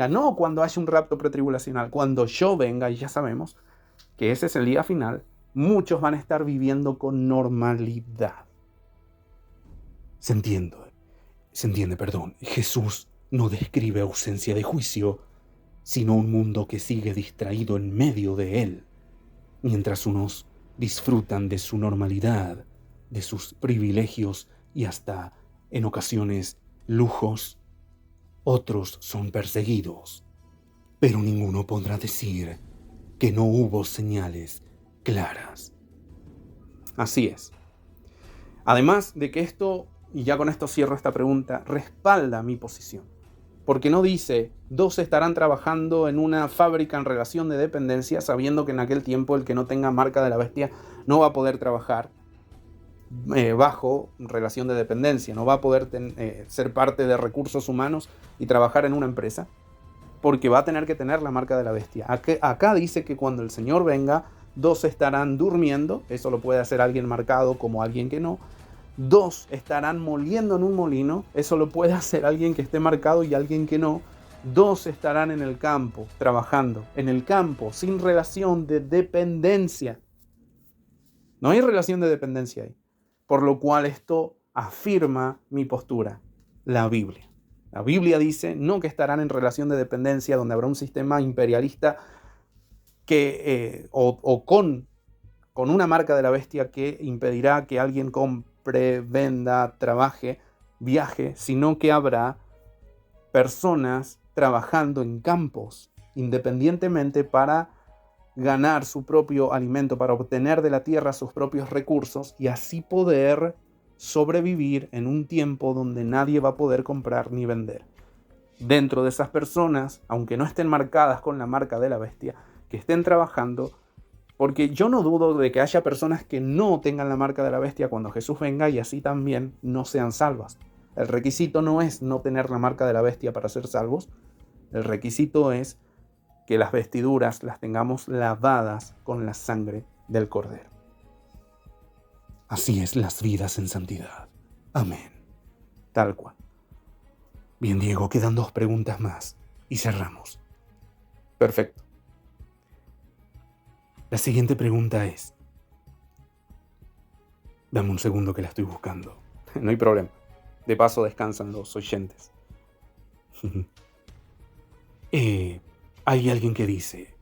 no cuando haya un rapto pretribulacional, cuando yo venga, y ya sabemos que ese es el día final, muchos van a estar viviendo con normalidad. Se entiende. Jesús no describe ausencia de juicio, sino un mundo que sigue distraído en medio de él, mientras unos disfrutan de su normalidad, de sus privilegios y hasta, en ocasiones, lujos. Otros son perseguidos, pero ninguno podrá decir que no hubo señales claras. Así es. Además de que esto, y ya con esto cierro esta pregunta, respalda mi posición. Porque no dice, 2 estarán trabajando en una fábrica en relación de dependencia, sabiendo que en aquel tiempo el que no tenga marca de la bestia no va a poder trabajar bajo relación de dependencia, no va a poder ser parte de recursos humanos y trabajar en una empresa, porque va a tener que tener la marca de la bestia. Acá dice que cuando el Señor venga, 2 estarán durmiendo, eso lo puede hacer alguien marcado como alguien que no. 2 estarán moliendo en un molino, eso lo puede hacer alguien que esté marcado y alguien que no. 2 estarán en el campo, trabajando, en el campo, sin relación de dependencia. No hay relación de dependencia ahí. Por lo cual esto afirma mi postura, la Biblia. La Biblia dice no que estarán en relación de dependencia donde habrá un sistema imperialista que, con una marca de la bestia que impedirá que alguien compre, venda, trabaje, viaje, sino que habrá personas trabajando en campos independientemente para ganar su propio alimento, para obtener de la tierra sus propios recursos y así poder sobrevivir en un tiempo donde nadie va a poder comprar ni vender. Dentro de esas personas, aunque no estén marcadas con la marca de la bestia, que estén trabajando, porque yo no dudo de que haya personas que no tengan la marca de la bestia cuando Jesús venga y así también no sean salvas. El requisito no es no tener la marca de la bestia para ser salvos, el requisito es que las vestiduras las tengamos lavadas con la sangre del Cordero. Así es las vidas en santidad. Amén. Tal cual. Bien, Diego, quedan 2 preguntas más y cerramos. Perfecto. La siguiente pregunta es... Dame un segundo que la estoy buscando. No hay problema. De paso descansan los oyentes. Hay alguien que dice...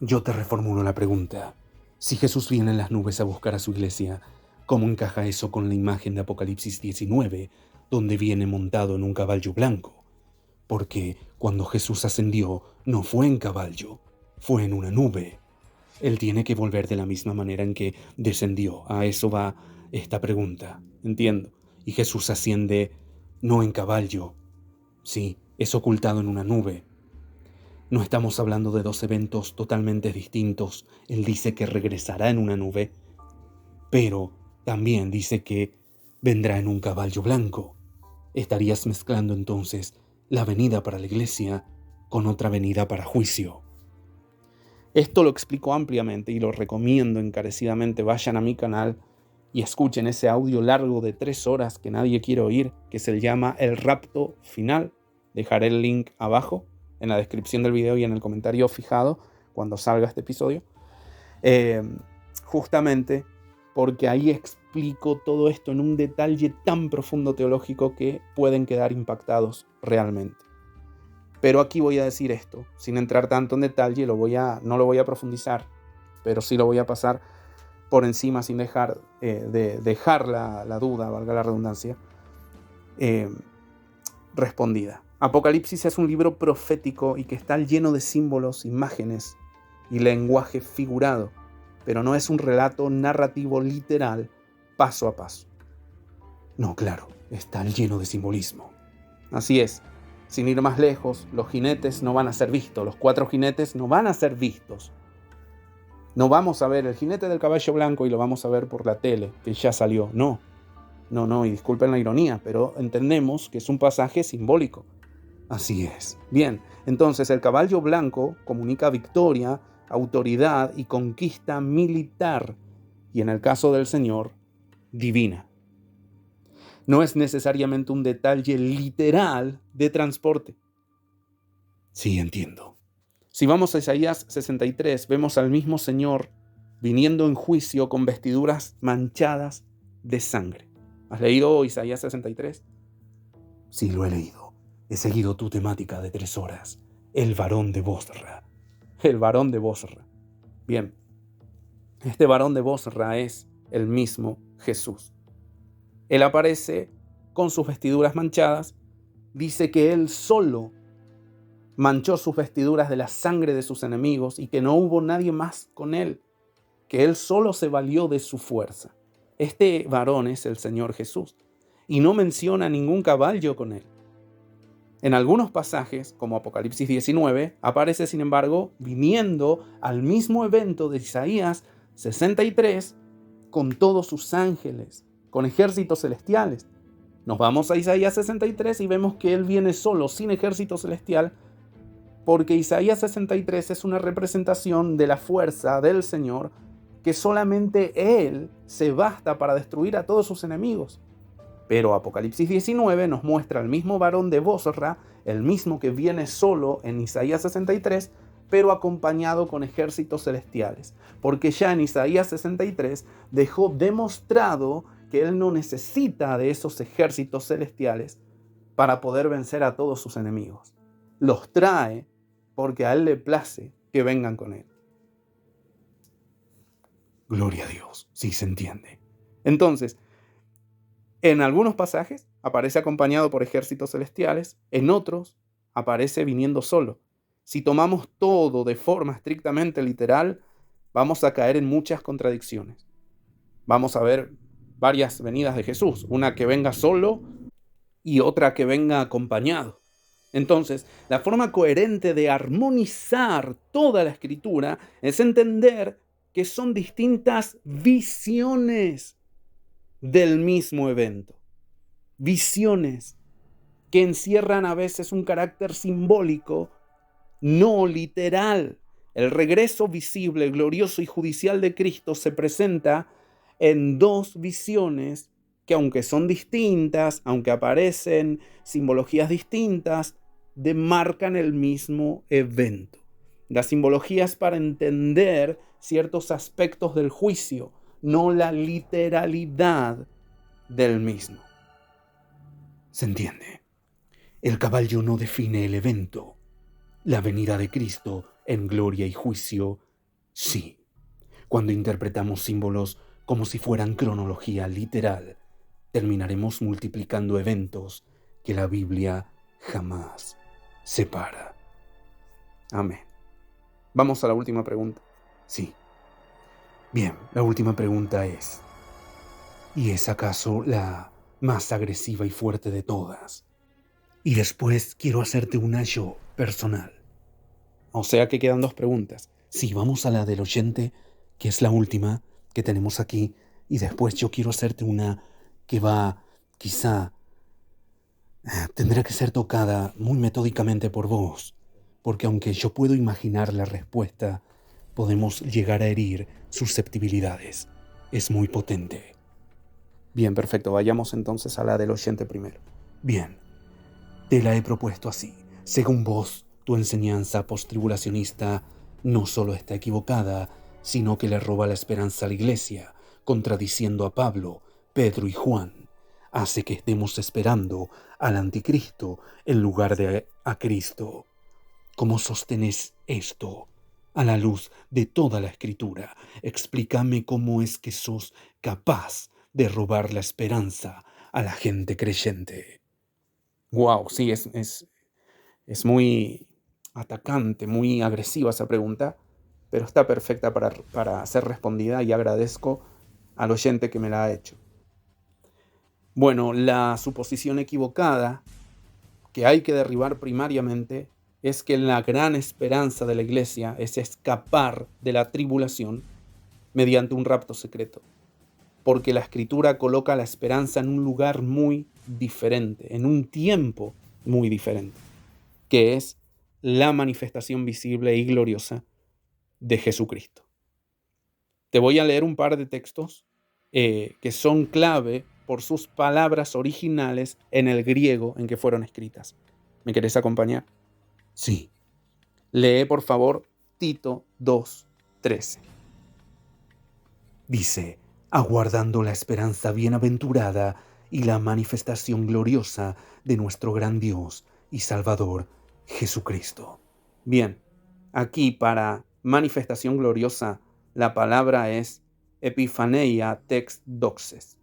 Yo te reformulo la pregunta. Si Jesús viene en las nubes a buscar a su iglesia, ¿cómo encaja eso con la imagen de Apocalipsis 19, donde viene montado en un caballo blanco? Porque cuando Jesús ascendió, no fue en caballo, fue en una nube. Él tiene que volver de la misma manera en que descendió. A eso va esta pregunta. Entiendo. Y Jesús asciende no en caballo. Sí, es ocultado en una nube. No estamos hablando de 2 eventos totalmente distintos. Él dice que regresará en una nube, pero también dice que vendrá en un caballo blanco. Estarías mezclando entonces la venida para la iglesia con otra venida para juicio. Esto lo explico ampliamente y lo recomiendo encarecidamente. Vayan a mi canal y escuchen ese audio largo de 3 horas que nadie quiere oír, que se llama El Rapto Final. Dejaré el link abajo en la descripción del video y en el comentario fijado cuando salga este episodio. Justamente porque ahí explico todo esto en un detalle tan profundo teológico que pueden quedar impactados realmente. Pero aquí voy a decir esto, sin entrar tanto en detalle, no lo voy a profundizar, pero sí lo voy a pasar por encima sin dejar la duda, valga la redundancia, respondida. Apocalipsis es un libro profético y que está lleno de símbolos, imágenes y lenguaje figurado, pero no es un relato narrativo literal, paso a paso. No, claro, está lleno de simbolismo. Así es. Sin ir más lejos, los jinetes no van a ser vistos, los 4 jinetes no van a ser vistos. No vamos a ver el jinete del caballo blanco y lo vamos a ver por la tele, que ya salió. No, y disculpen la ironía, pero entendemos que es un pasaje simbólico. Así es. Bien, entonces el caballo blanco comunica victoria, autoridad y conquista militar, y en el caso del Señor, divina. No es necesariamente un detalle literal de transporte. Sí, entiendo. Si vamos a Isaías 63, vemos al mismo Señor viniendo en juicio con vestiduras manchadas de sangre. ¿Has leído Isaías 63? Sí, lo he leído. He seguido tu temática de 3 horas. El varón de Bosra. El varón de Bosra. Bien. Este varón de Bosra es el mismo Jesús. Él aparece con sus vestiduras manchadas. Dice que él solo manchó sus vestiduras de la sangre de sus enemigos y que no hubo nadie más con él, que él solo se valió de su fuerza. Este varón es el Señor Jesús y no menciona ningún caballo con él. En algunos pasajes, como Apocalipsis 19, aparece sin embargo viniendo al mismo evento de Isaías 63 con todos sus ángeles, con ejércitos celestiales. Nos vamos a Isaías 63 y vemos que él viene solo, sin ejército celestial, porque Isaías 63 es una representación de la fuerza del Señor, que solamente él se basta para destruir a todos sus enemigos. Pero Apocalipsis 19 nos muestra al mismo varón de Bosra, el mismo que viene solo en Isaías 63, pero acompañado con ejércitos celestiales. Porque ya en Isaías 63 dejó demostrado que él no necesita de esos ejércitos celestiales para poder vencer a todos sus enemigos. Los trae porque a él le place que vengan con él. Gloria a Dios, sí se entiende. Entonces, en algunos pasajes aparece acompañado por ejércitos celestiales, en otros aparece viniendo solo. Si tomamos todo de forma estrictamente literal, vamos a caer en muchas contradicciones. Vamos a ver varias venidas de Jesús, una que venga solo y otra que venga acompañado. Entonces, la forma coherente de armonizar toda la Escritura es entender que son distintas visiones del mismo evento. Visiones que encierran a veces un carácter simbólico, no literal. El regreso visible, glorioso y judicial de Cristo se presenta en dos visiones que, aunque son distintas, aunque aparecen simbologías distintas, demarcan el mismo evento. La simbología es para entender ciertos aspectos del juicio, no la literalidad del mismo. Se entiende. El caballo no define el evento. La venida de Cristo en gloria y juicio, sí. Cuando interpretamos símbolos como si fueran cronología literal, terminaremos multiplicando eventos que la Biblia jamás separa. Amén. Vamos a la última pregunta. Sí. Bien, la última pregunta es, ¿y es acaso la más agresiva y fuerte de todas? Y después quiero hacerte una yo personal. O sea que quedan dos preguntas. Sí, vamos a la del oyente, que es la última que tenemos aquí, y después yo quiero hacerte una que va, quizá, tendrá que ser tocada muy metódicamente por vos, porque aunque yo puedo imaginar la respuesta, podemos llegar a herir susceptibilidades. Es muy potente. Bien, perfecto. Vayamos entonces a la del oyente primero. Bien, te la he propuesto así. Según vos, tu enseñanza postribulacionista no solo está equivocada, sino que le roba la esperanza a la iglesia, contradiciendo a Pablo, Pedro y Juan. Hace que estemos esperando al anticristo en lugar de a Cristo. ¿Cómo sostenés esto? A la luz de toda la Escritura, explícame cómo es que sos capaz de robar la esperanza a la gente creyente. Wow, sí, es muy atacante, muy agresiva esa pregunta, pero está perfecta para ser respondida y agradezco al oyente que me la ha hecho. Bueno, la suposición equivocada que hay que derribar primariamente es que la gran esperanza de la iglesia es escapar de la tribulación mediante un rapto secreto, porque la Escritura coloca la esperanza en un lugar muy diferente, en un tiempo muy diferente, que es la manifestación visible y gloriosa de Jesucristo. Te voy a leer un par de textos que son clave por sus palabras originales en el griego en que fueron escritas. ¿Me querés acompañar? Sí. Lee, por favor, Tito 2:13. Dice, aguardando la esperanza bienaventurada y la manifestación gloriosa de nuestro gran Dios y Salvador, Jesucristo. Bien, aquí para manifestación gloriosa la palabra es epifaneia text doxes.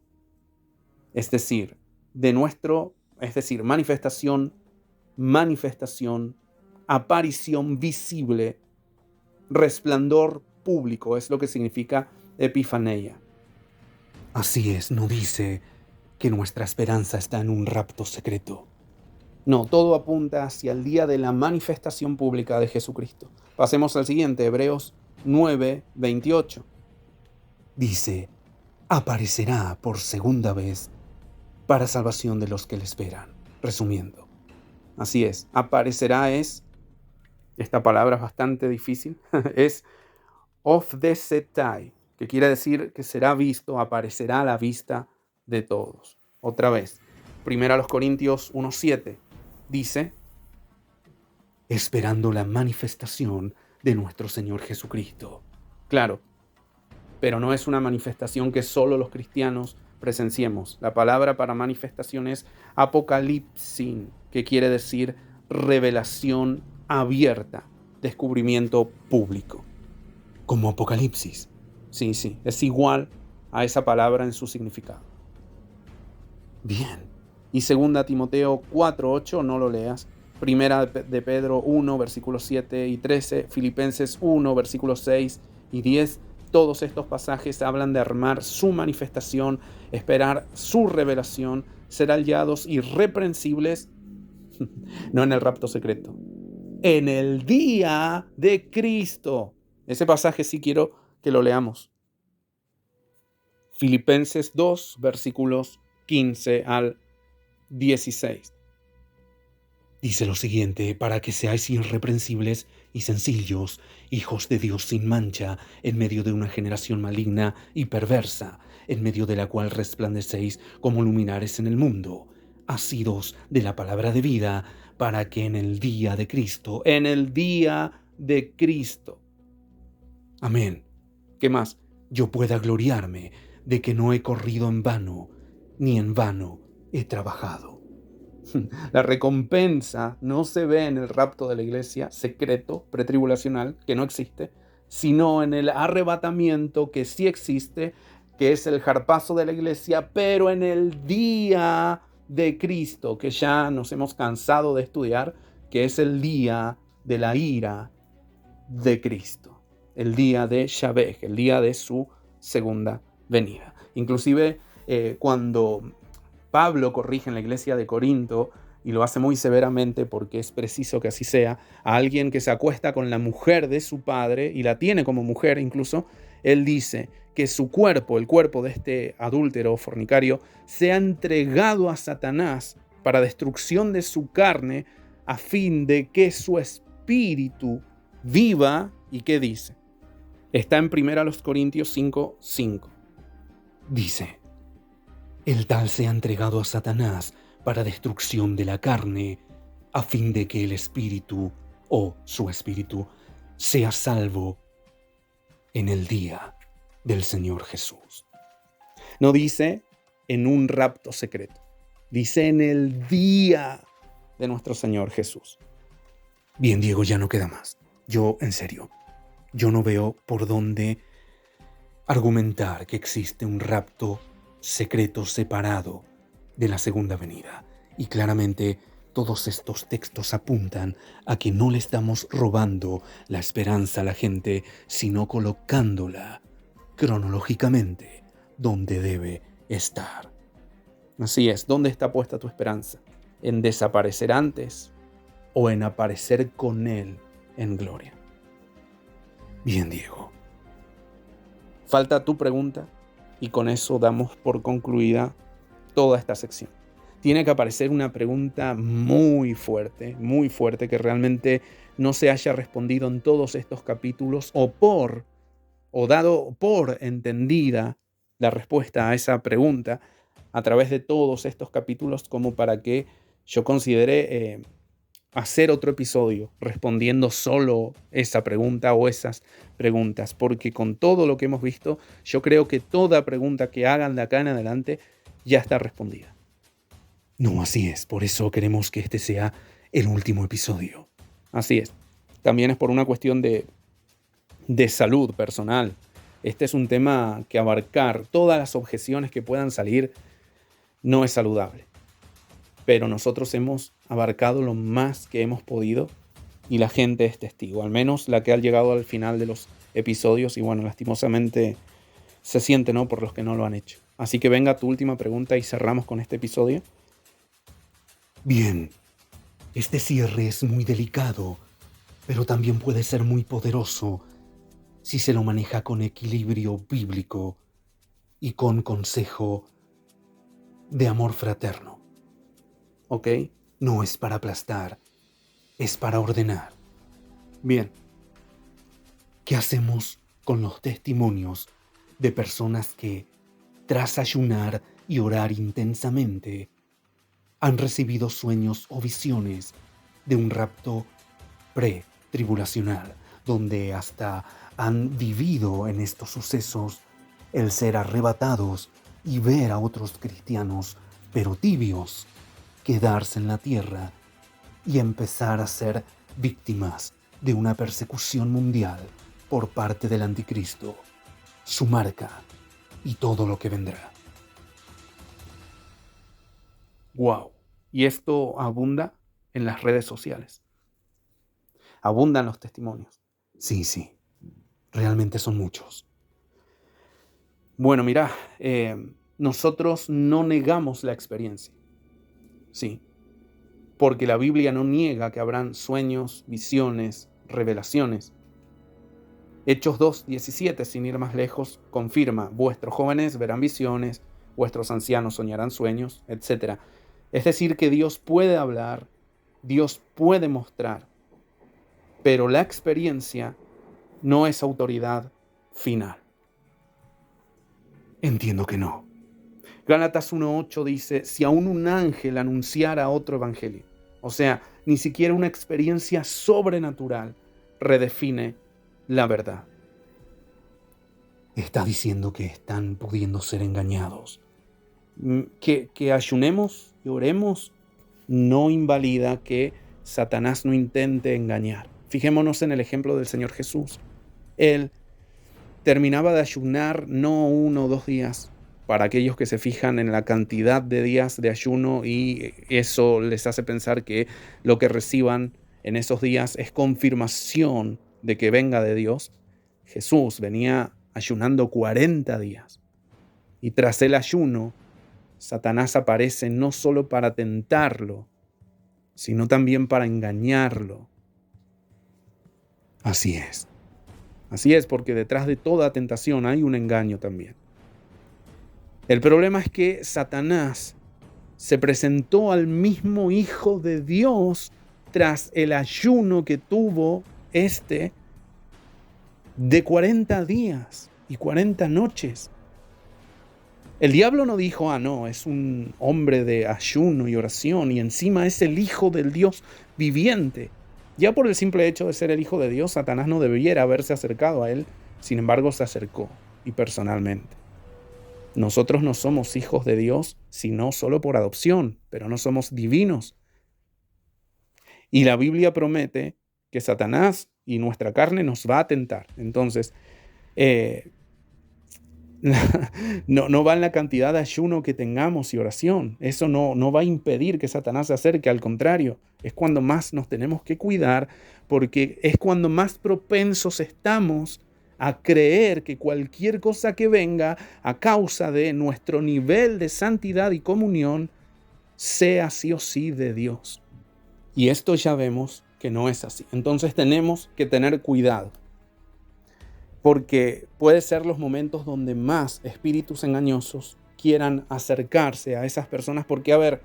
Es decir, manifestación, aparición visible, resplandor público, es lo que significa epifaneia. Así es, no dice que nuestra esperanza está en un rapto secreto. No, todo apunta hacia el día de la manifestación pública de Jesucristo. Pasemos al siguiente, Hebreos 9:28. Dice, aparecerá por segunda vez para salvación de los que le esperan. Resumiendo. Así es, aparecerá esta palabra es bastante difícil, es ofdesetai, que quiere decir que será visto, aparecerá a la vista de todos. Otra vez, 1 Corintios 1:7 dice, esperando la manifestación de nuestro Señor Jesucristo. Claro, pero no es una manifestación que solo los cristianos presenciemos. La palabra para manifestación es apocalipsin, que quiere decir revelación abierta, descubrimiento público. Como Apocalipsis. Sí, es igual a esa palabra en su significado. Bien. Y 2 Timoteo 4:8, no lo leas. Primera de Pedro 1, versículos 7 y 13. Filipenses 1, versículos 6 y 10. Todos estos pasajes hablan de armar su manifestación, esperar su revelación, ser hallados irreprensibles, no en el rapto secreto, en el día de Cristo. Ese pasaje sí quiero que lo leamos. Filipenses 2, versículos 15 al 16. Dice lo siguiente, para que seáis irreprensibles y sencillos, hijos de Dios sin mancha, en medio de una generación maligna y perversa, en medio de la cual resplandecéis como luminares en el mundo, asidos de la palabra de vida, para que en el día de Cristo, amén, ¿qué más? yo pueda gloriarme de que no he corrido en vano, ni en vano he trabajado. La recompensa no se ve en el rapto de la iglesia secreto, pretribulacional, que no existe, sino en el arrebatamiento que sí existe, que es el jarpazo de la iglesia, pero en el día de Cristo, que ya nos hemos cansado de estudiar, que es el día de la ira de Cristo, el día de Shabej, el día de su segunda venida. Inclusive cuando Pablo corrige en la iglesia de Corinto, y lo hace muy severamente porque es preciso que así sea, a alguien que se acuesta con la mujer de su padre, y la tiene como mujer incluso, él dice que su cuerpo, el cuerpo de este adúltero o fornicario, sea entregado a Satanás para destrucción de su carne, a fin de que su espíritu viva. ¿Y qué dice? Está en 1 Corintios 5:5. Dice, el tal sea entregado a Satanás para destrucción de la carne, a fin de que el espíritu, o su espíritu, sea salvo en el día del Señor Jesús. No dice en un rapto secreto, dice en el día de nuestro Señor Jesús. Bien, Diego, ya no queda más. Yo, en serio, yo no veo por dónde argumentar que existe un rapto secreto separado de la segunda venida. Y claramente todos estos textos apuntan a que no le estamos robando la esperanza a la gente, sino colocándola cronológicamente donde debe estar. Así es, ¿dónde está puesta tu esperanza? ¿En desaparecer antes o en aparecer con Él en gloria? Bien, Diego. Falta tu pregunta y con eso damos por concluida toda esta sección. Tiene que aparecer una pregunta muy fuerte que realmente no se haya respondido en todos estos capítulos o dado por entendida la respuesta a esa pregunta a través de todos estos capítulos, como para que yo considere hacer otro episodio respondiendo solo esa pregunta o esas preguntas, porque con todo lo que hemos visto, yo creo que toda pregunta que hagan de acá en adelante ya está respondida. No, así es, por eso queremos que este sea el último episodio. Así es. También es por una cuestión de salud personal. Este es un tema que abarcar todas las objeciones que puedan salir no es saludable. Pero nosotros hemos abarcado lo más que hemos podido y la gente es testigo, al menos la que ha llegado al final de los episodios y bueno, lastimosamente se siente, ¿no?, por los que no lo han hecho. Así que venga tu última pregunta y cerramos con este episodio. Bien, este cierre es muy delicado, pero también puede ser muy poderoso si se lo maneja con equilibrio bíblico y con consejo de amor fraterno. ¿Ok? No es para aplastar, es para ordenar. Bien. ¿Qué hacemos con los testimonios de personas que, tras ayunar y orar intensamente, han recibido sueños o visiones de un rapto pre-tribulacional, donde hasta han vivido en estos sucesos el ser arrebatados y ver a otros cristianos, pero tibios, quedarse en la tierra y empezar a ser víctimas de una persecución mundial por parte del anticristo, su marca y todo lo que vendrá? Wow. Y esto abunda en las redes sociales. Abundan los testimonios. Sí, realmente son muchos. Bueno, mira, nosotros no negamos la experiencia. Sí. Porque la Biblia no niega que habrán sueños, visiones, revelaciones. Hechos 2:17, sin ir más lejos, confirma: vuestros jóvenes verán visiones, vuestros ancianos soñarán sueños, etc. Es decir, que Dios puede hablar, Dios puede mostrar, pero la experiencia no es autoridad final. Entiendo que no. Gálatas 1:8 dice: si aún un ángel anunciara otro evangelio, o sea, ni siquiera una experiencia sobrenatural redefine la verdad. Está diciendo que están pudiendo ser engañados. Que ayunemos y oremos no invalida que Satanás no intente engañar. Fijémonos en el ejemplo del Señor Jesús. Él terminaba de ayunar no 1 o 2 días, para aquellos que se fijan en la cantidad de días de ayuno y eso les hace pensar que lo que reciban en esos días es confirmación de que venga de Dios. Jesús venía ayunando 40 días y tras el ayuno Satanás aparece no solo para tentarlo, sino también para engañarlo. Así es. Así es, porque detrás de toda tentación hay un engaño también. El problema es que Satanás se presentó al mismo Hijo de Dios tras el ayuno que tuvo de 40 días y 40 noches. El diablo no dijo: no, es un hombre de ayuno y oración y encima es el Hijo del Dios viviente. Ya por el simple hecho de ser el Hijo de Dios, Satanás no debiera haberse acercado a él, sin embargo se acercó, y personalmente. Nosotros no somos hijos de Dios, sino solo por adopción, pero no somos divinos. Y la Biblia promete que Satanás y nuestra carne nos va a tentar. Entonces, no va en la cantidad de ayuno que tengamos y oración. Eso no va a impedir que Satanás se acerque. Al contrario, es cuando más nos tenemos que cuidar, porque es cuando más propensos estamos a creer que cualquier cosa que venga a causa de nuestro nivel de santidad y comunión sea sí o sí de Dios. Y esto ya vemos que no es así. Entonces tenemos que tener cuidado, porque puede ser los momentos donde más espíritus engañosos quieran acercarse a esas personas, porque, a ver,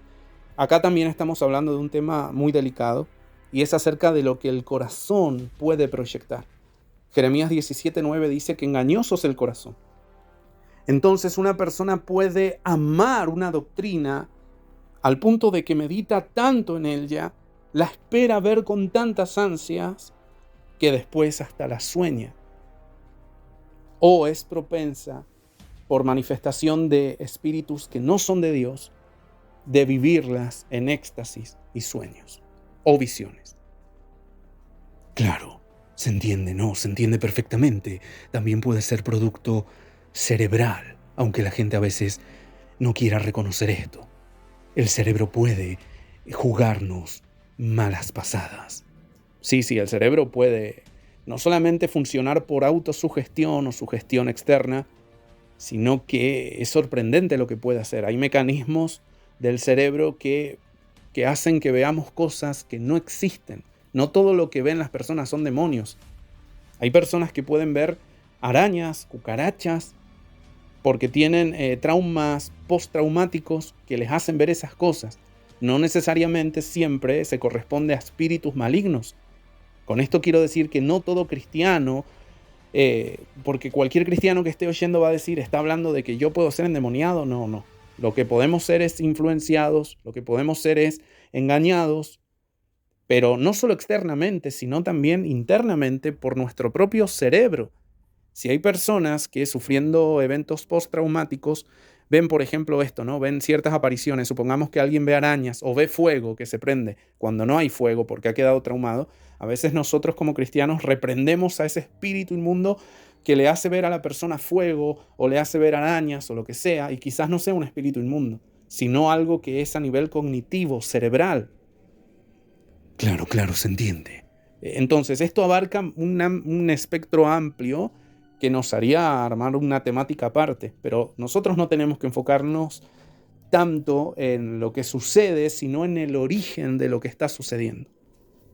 acá también estamos hablando de un tema muy delicado y es acerca de lo que el corazón puede proyectar. Jeremías 17:9 dice que engañoso es el corazón. Entonces una persona puede amar una doctrina al punto de que medita tanto en ella, la espera ver con tantas ansias, que después hasta la sueña. O es propensa, por manifestación de espíritus que no son de Dios, de vivirlas en éxtasis y sueños o visiones. Claro, Se entiende, ¿no? Se entiende perfectamente. También puede ser producto cerebral, aunque la gente a veces no quiera reconocer esto. El cerebro puede jugarnos malas pasadas. Sí, el cerebro puede no solamente funcionar por autosugestión o sugestión externa, sino que es sorprendente lo que puede hacer. Hay mecanismos del cerebro que hacen que veamos cosas que no existen. No todo lo que ven las personas son demonios. Hay personas que pueden ver arañas, cucarachas, porque tienen traumas postraumáticos que les hacen ver esas cosas. No necesariamente siempre se corresponde a espíritus malignos. Con esto quiero decir que no todo cristiano, porque cualquier cristiano que esté oyendo va a decir, está hablando de que yo puedo ser endemoniado. No. Lo que podemos ser es influenciados, lo que podemos ser es engañados, pero no solo externamente, sino también internamente por nuestro propio cerebro. Si hay personas que sufriendo eventos postraumáticos ven, por ejemplo, esto, ¿no? Ven ciertas apariciones, supongamos que alguien ve arañas o ve fuego que se prende cuando no hay fuego porque ha quedado traumado, a veces nosotros como cristianos reprendemos a ese espíritu inmundo que le hace ver a la persona fuego o le hace ver arañas o lo que sea, y quizás no sea un espíritu inmundo, sino algo que es a nivel cognitivo, cerebral. Claro, se entiende. Entonces, esto abarca un espectro amplio que nos haría armar una temática aparte, pero nosotros no tenemos que enfocarnos tanto en lo que sucede, sino en el origen de lo que está sucediendo.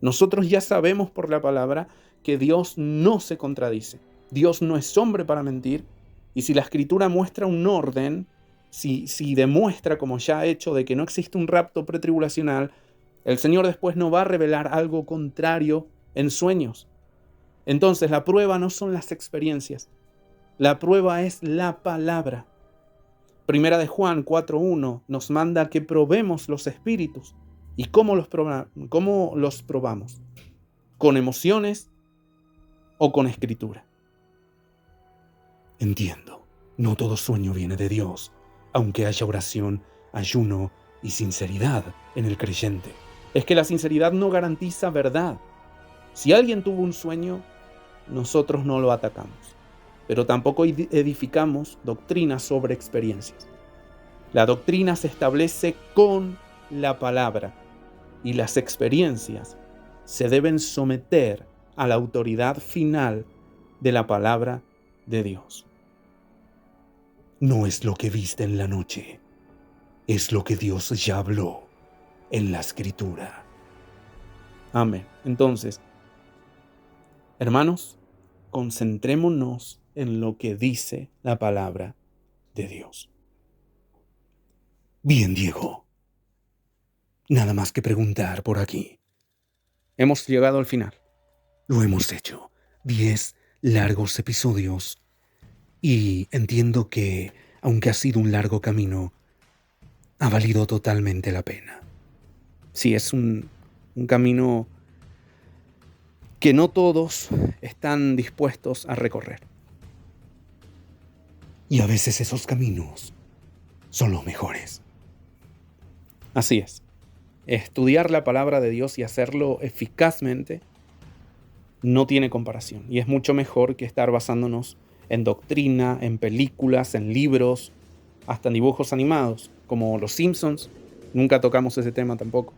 Nosotros ya sabemos por la palabra que Dios no se contradice. Dios no es hombre para mentir, y si la Escritura muestra un orden, si demuestra, como ya ha hecho, de que no existe un rapto pretribulacional, el Señor después no va a revelar algo contrario en sueños. Entonces, la prueba no son las experiencias. La prueba es la palabra. Primera de Juan 4:1 nos manda que probemos los espíritus. ¿Y cómo los probamos? ¿Con emociones o con escritura? Entiendo. No todo sueño viene de Dios, aunque haya oración, ayuno y sinceridad en el creyente. Es que la sinceridad no garantiza verdad. Si alguien tuvo un sueño, nosotros no lo atacamos, pero tampoco edificamos doctrinas sobre experiencias. La doctrina se establece con la palabra y las experiencias se deben someter a la autoridad final de la palabra de Dios. No es lo que viste en la noche, es lo que Dios ya habló en la Escritura. Amén. Entonces, hermanos, concentrémonos en lo que dice la palabra de Dios. Bien, Diego. Nada más que preguntar por aquí. Hemos llegado al final. Lo hemos hecho. 10 largos episodios. Y entiendo que, aunque ha sido un largo camino, ha valido totalmente la pena. Sí, es un camino que no todos están dispuestos a recorrer. Y a veces esos caminos son los mejores. Así es. Estudiar la palabra de Dios y hacerlo eficazmente no tiene comparación. Y es mucho mejor que estar basándonos en doctrina, en películas, en libros, hasta en dibujos animados, como Los Simpsons. Nunca tocamos ese tema tampoco.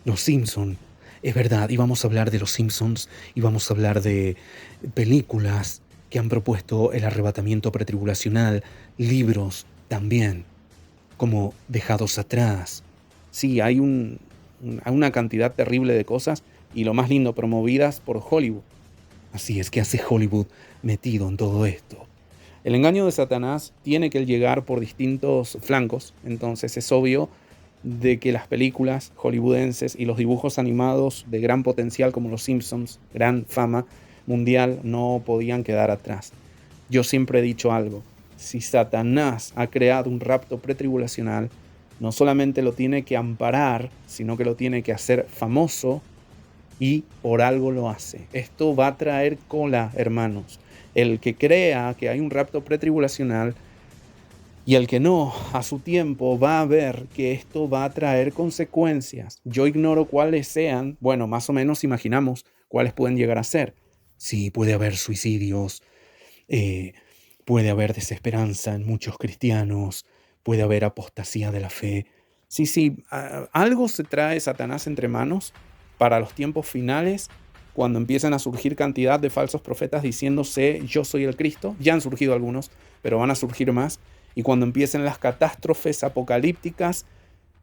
Los Simpsons, es verdad, íbamos a hablar de Los Simpsons, íbamos a hablar de películas que han propuesto el arrebatamiento pretribulacional, libros también, como Dejados Atrás. Sí, hay una cantidad terrible de cosas, y lo más lindo, promovidas por Hollywood. Así es, que hace Hollywood metido en todo esto. El engaño de Satanás tiene que llegar por distintos flancos, entonces es obvio de que las películas hollywoodenses y los dibujos animados de gran potencial como Los Simpsons, gran fama mundial, no podían quedar atrás. Yo siempre he dicho algo: si Satanás ha creado un rapto pretribulacional, no solamente lo tiene que amparar, sino que lo tiene que hacer famoso, y por algo lo hace. Esto va a traer cola, hermanos. El que crea que hay un rapto pretribulacional y el que no, a su tiempo va a ver que esto va a traer consecuencias. Yo ignoro cuáles sean, bueno, más o menos imaginamos cuáles pueden llegar a ser, Sí, puede haber suicidios, eh, puede haber desesperanza en muchos cristianos, puede haber apostasía de la fe. Sí, sí, algo se trae Satanás entre manos para los tiempos finales, cuando empiezan a surgir cantidad de falsos profetas diciéndose yo soy el Cristo. Ya han surgido algunos, pero van a surgir más. Y cuando empiecen las catástrofes apocalípticas,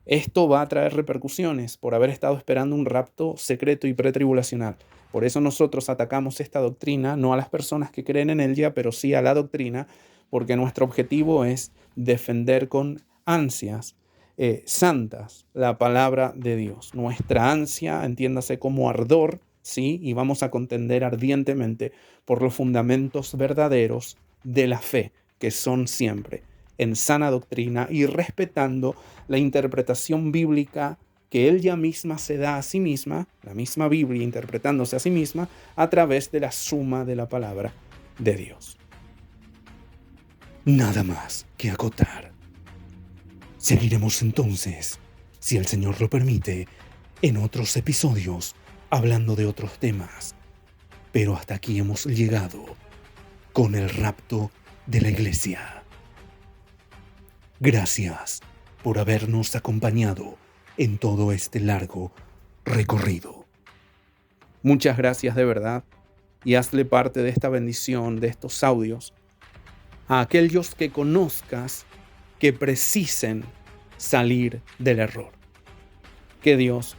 esto va a traer repercusiones por haber estado esperando un rapto secreto y pretribulacional. Por eso nosotros atacamos esta doctrina, no a las personas que creen en ella, pero sí a la doctrina, porque nuestro objetivo es defender con ansias santas la palabra de Dios. Nuestra ansia, entiéndase como ardor, ¿sí? Y vamos a contender ardientemente por los fundamentos verdaderos de la fe, que son siempre en sana doctrina y respetando la interpretación bíblica que ella misma se da a sí misma, la misma Biblia interpretándose a sí misma, a través de la suma de la palabra de Dios. Nada más que acotar. Seguiremos entonces, si el Señor lo permite, en otros episodios, hablando de otros temas. Pero hasta aquí hemos llegado con el rapto de la iglesia. Gracias por habernos acompañado en todo este largo recorrido. Muchas gracias de verdad y hazle parte de esta bendición, de estos audios, a aquellos que conozcas que precisen salir del error. Que Dios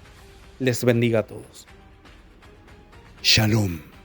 les bendiga a todos. Shalom.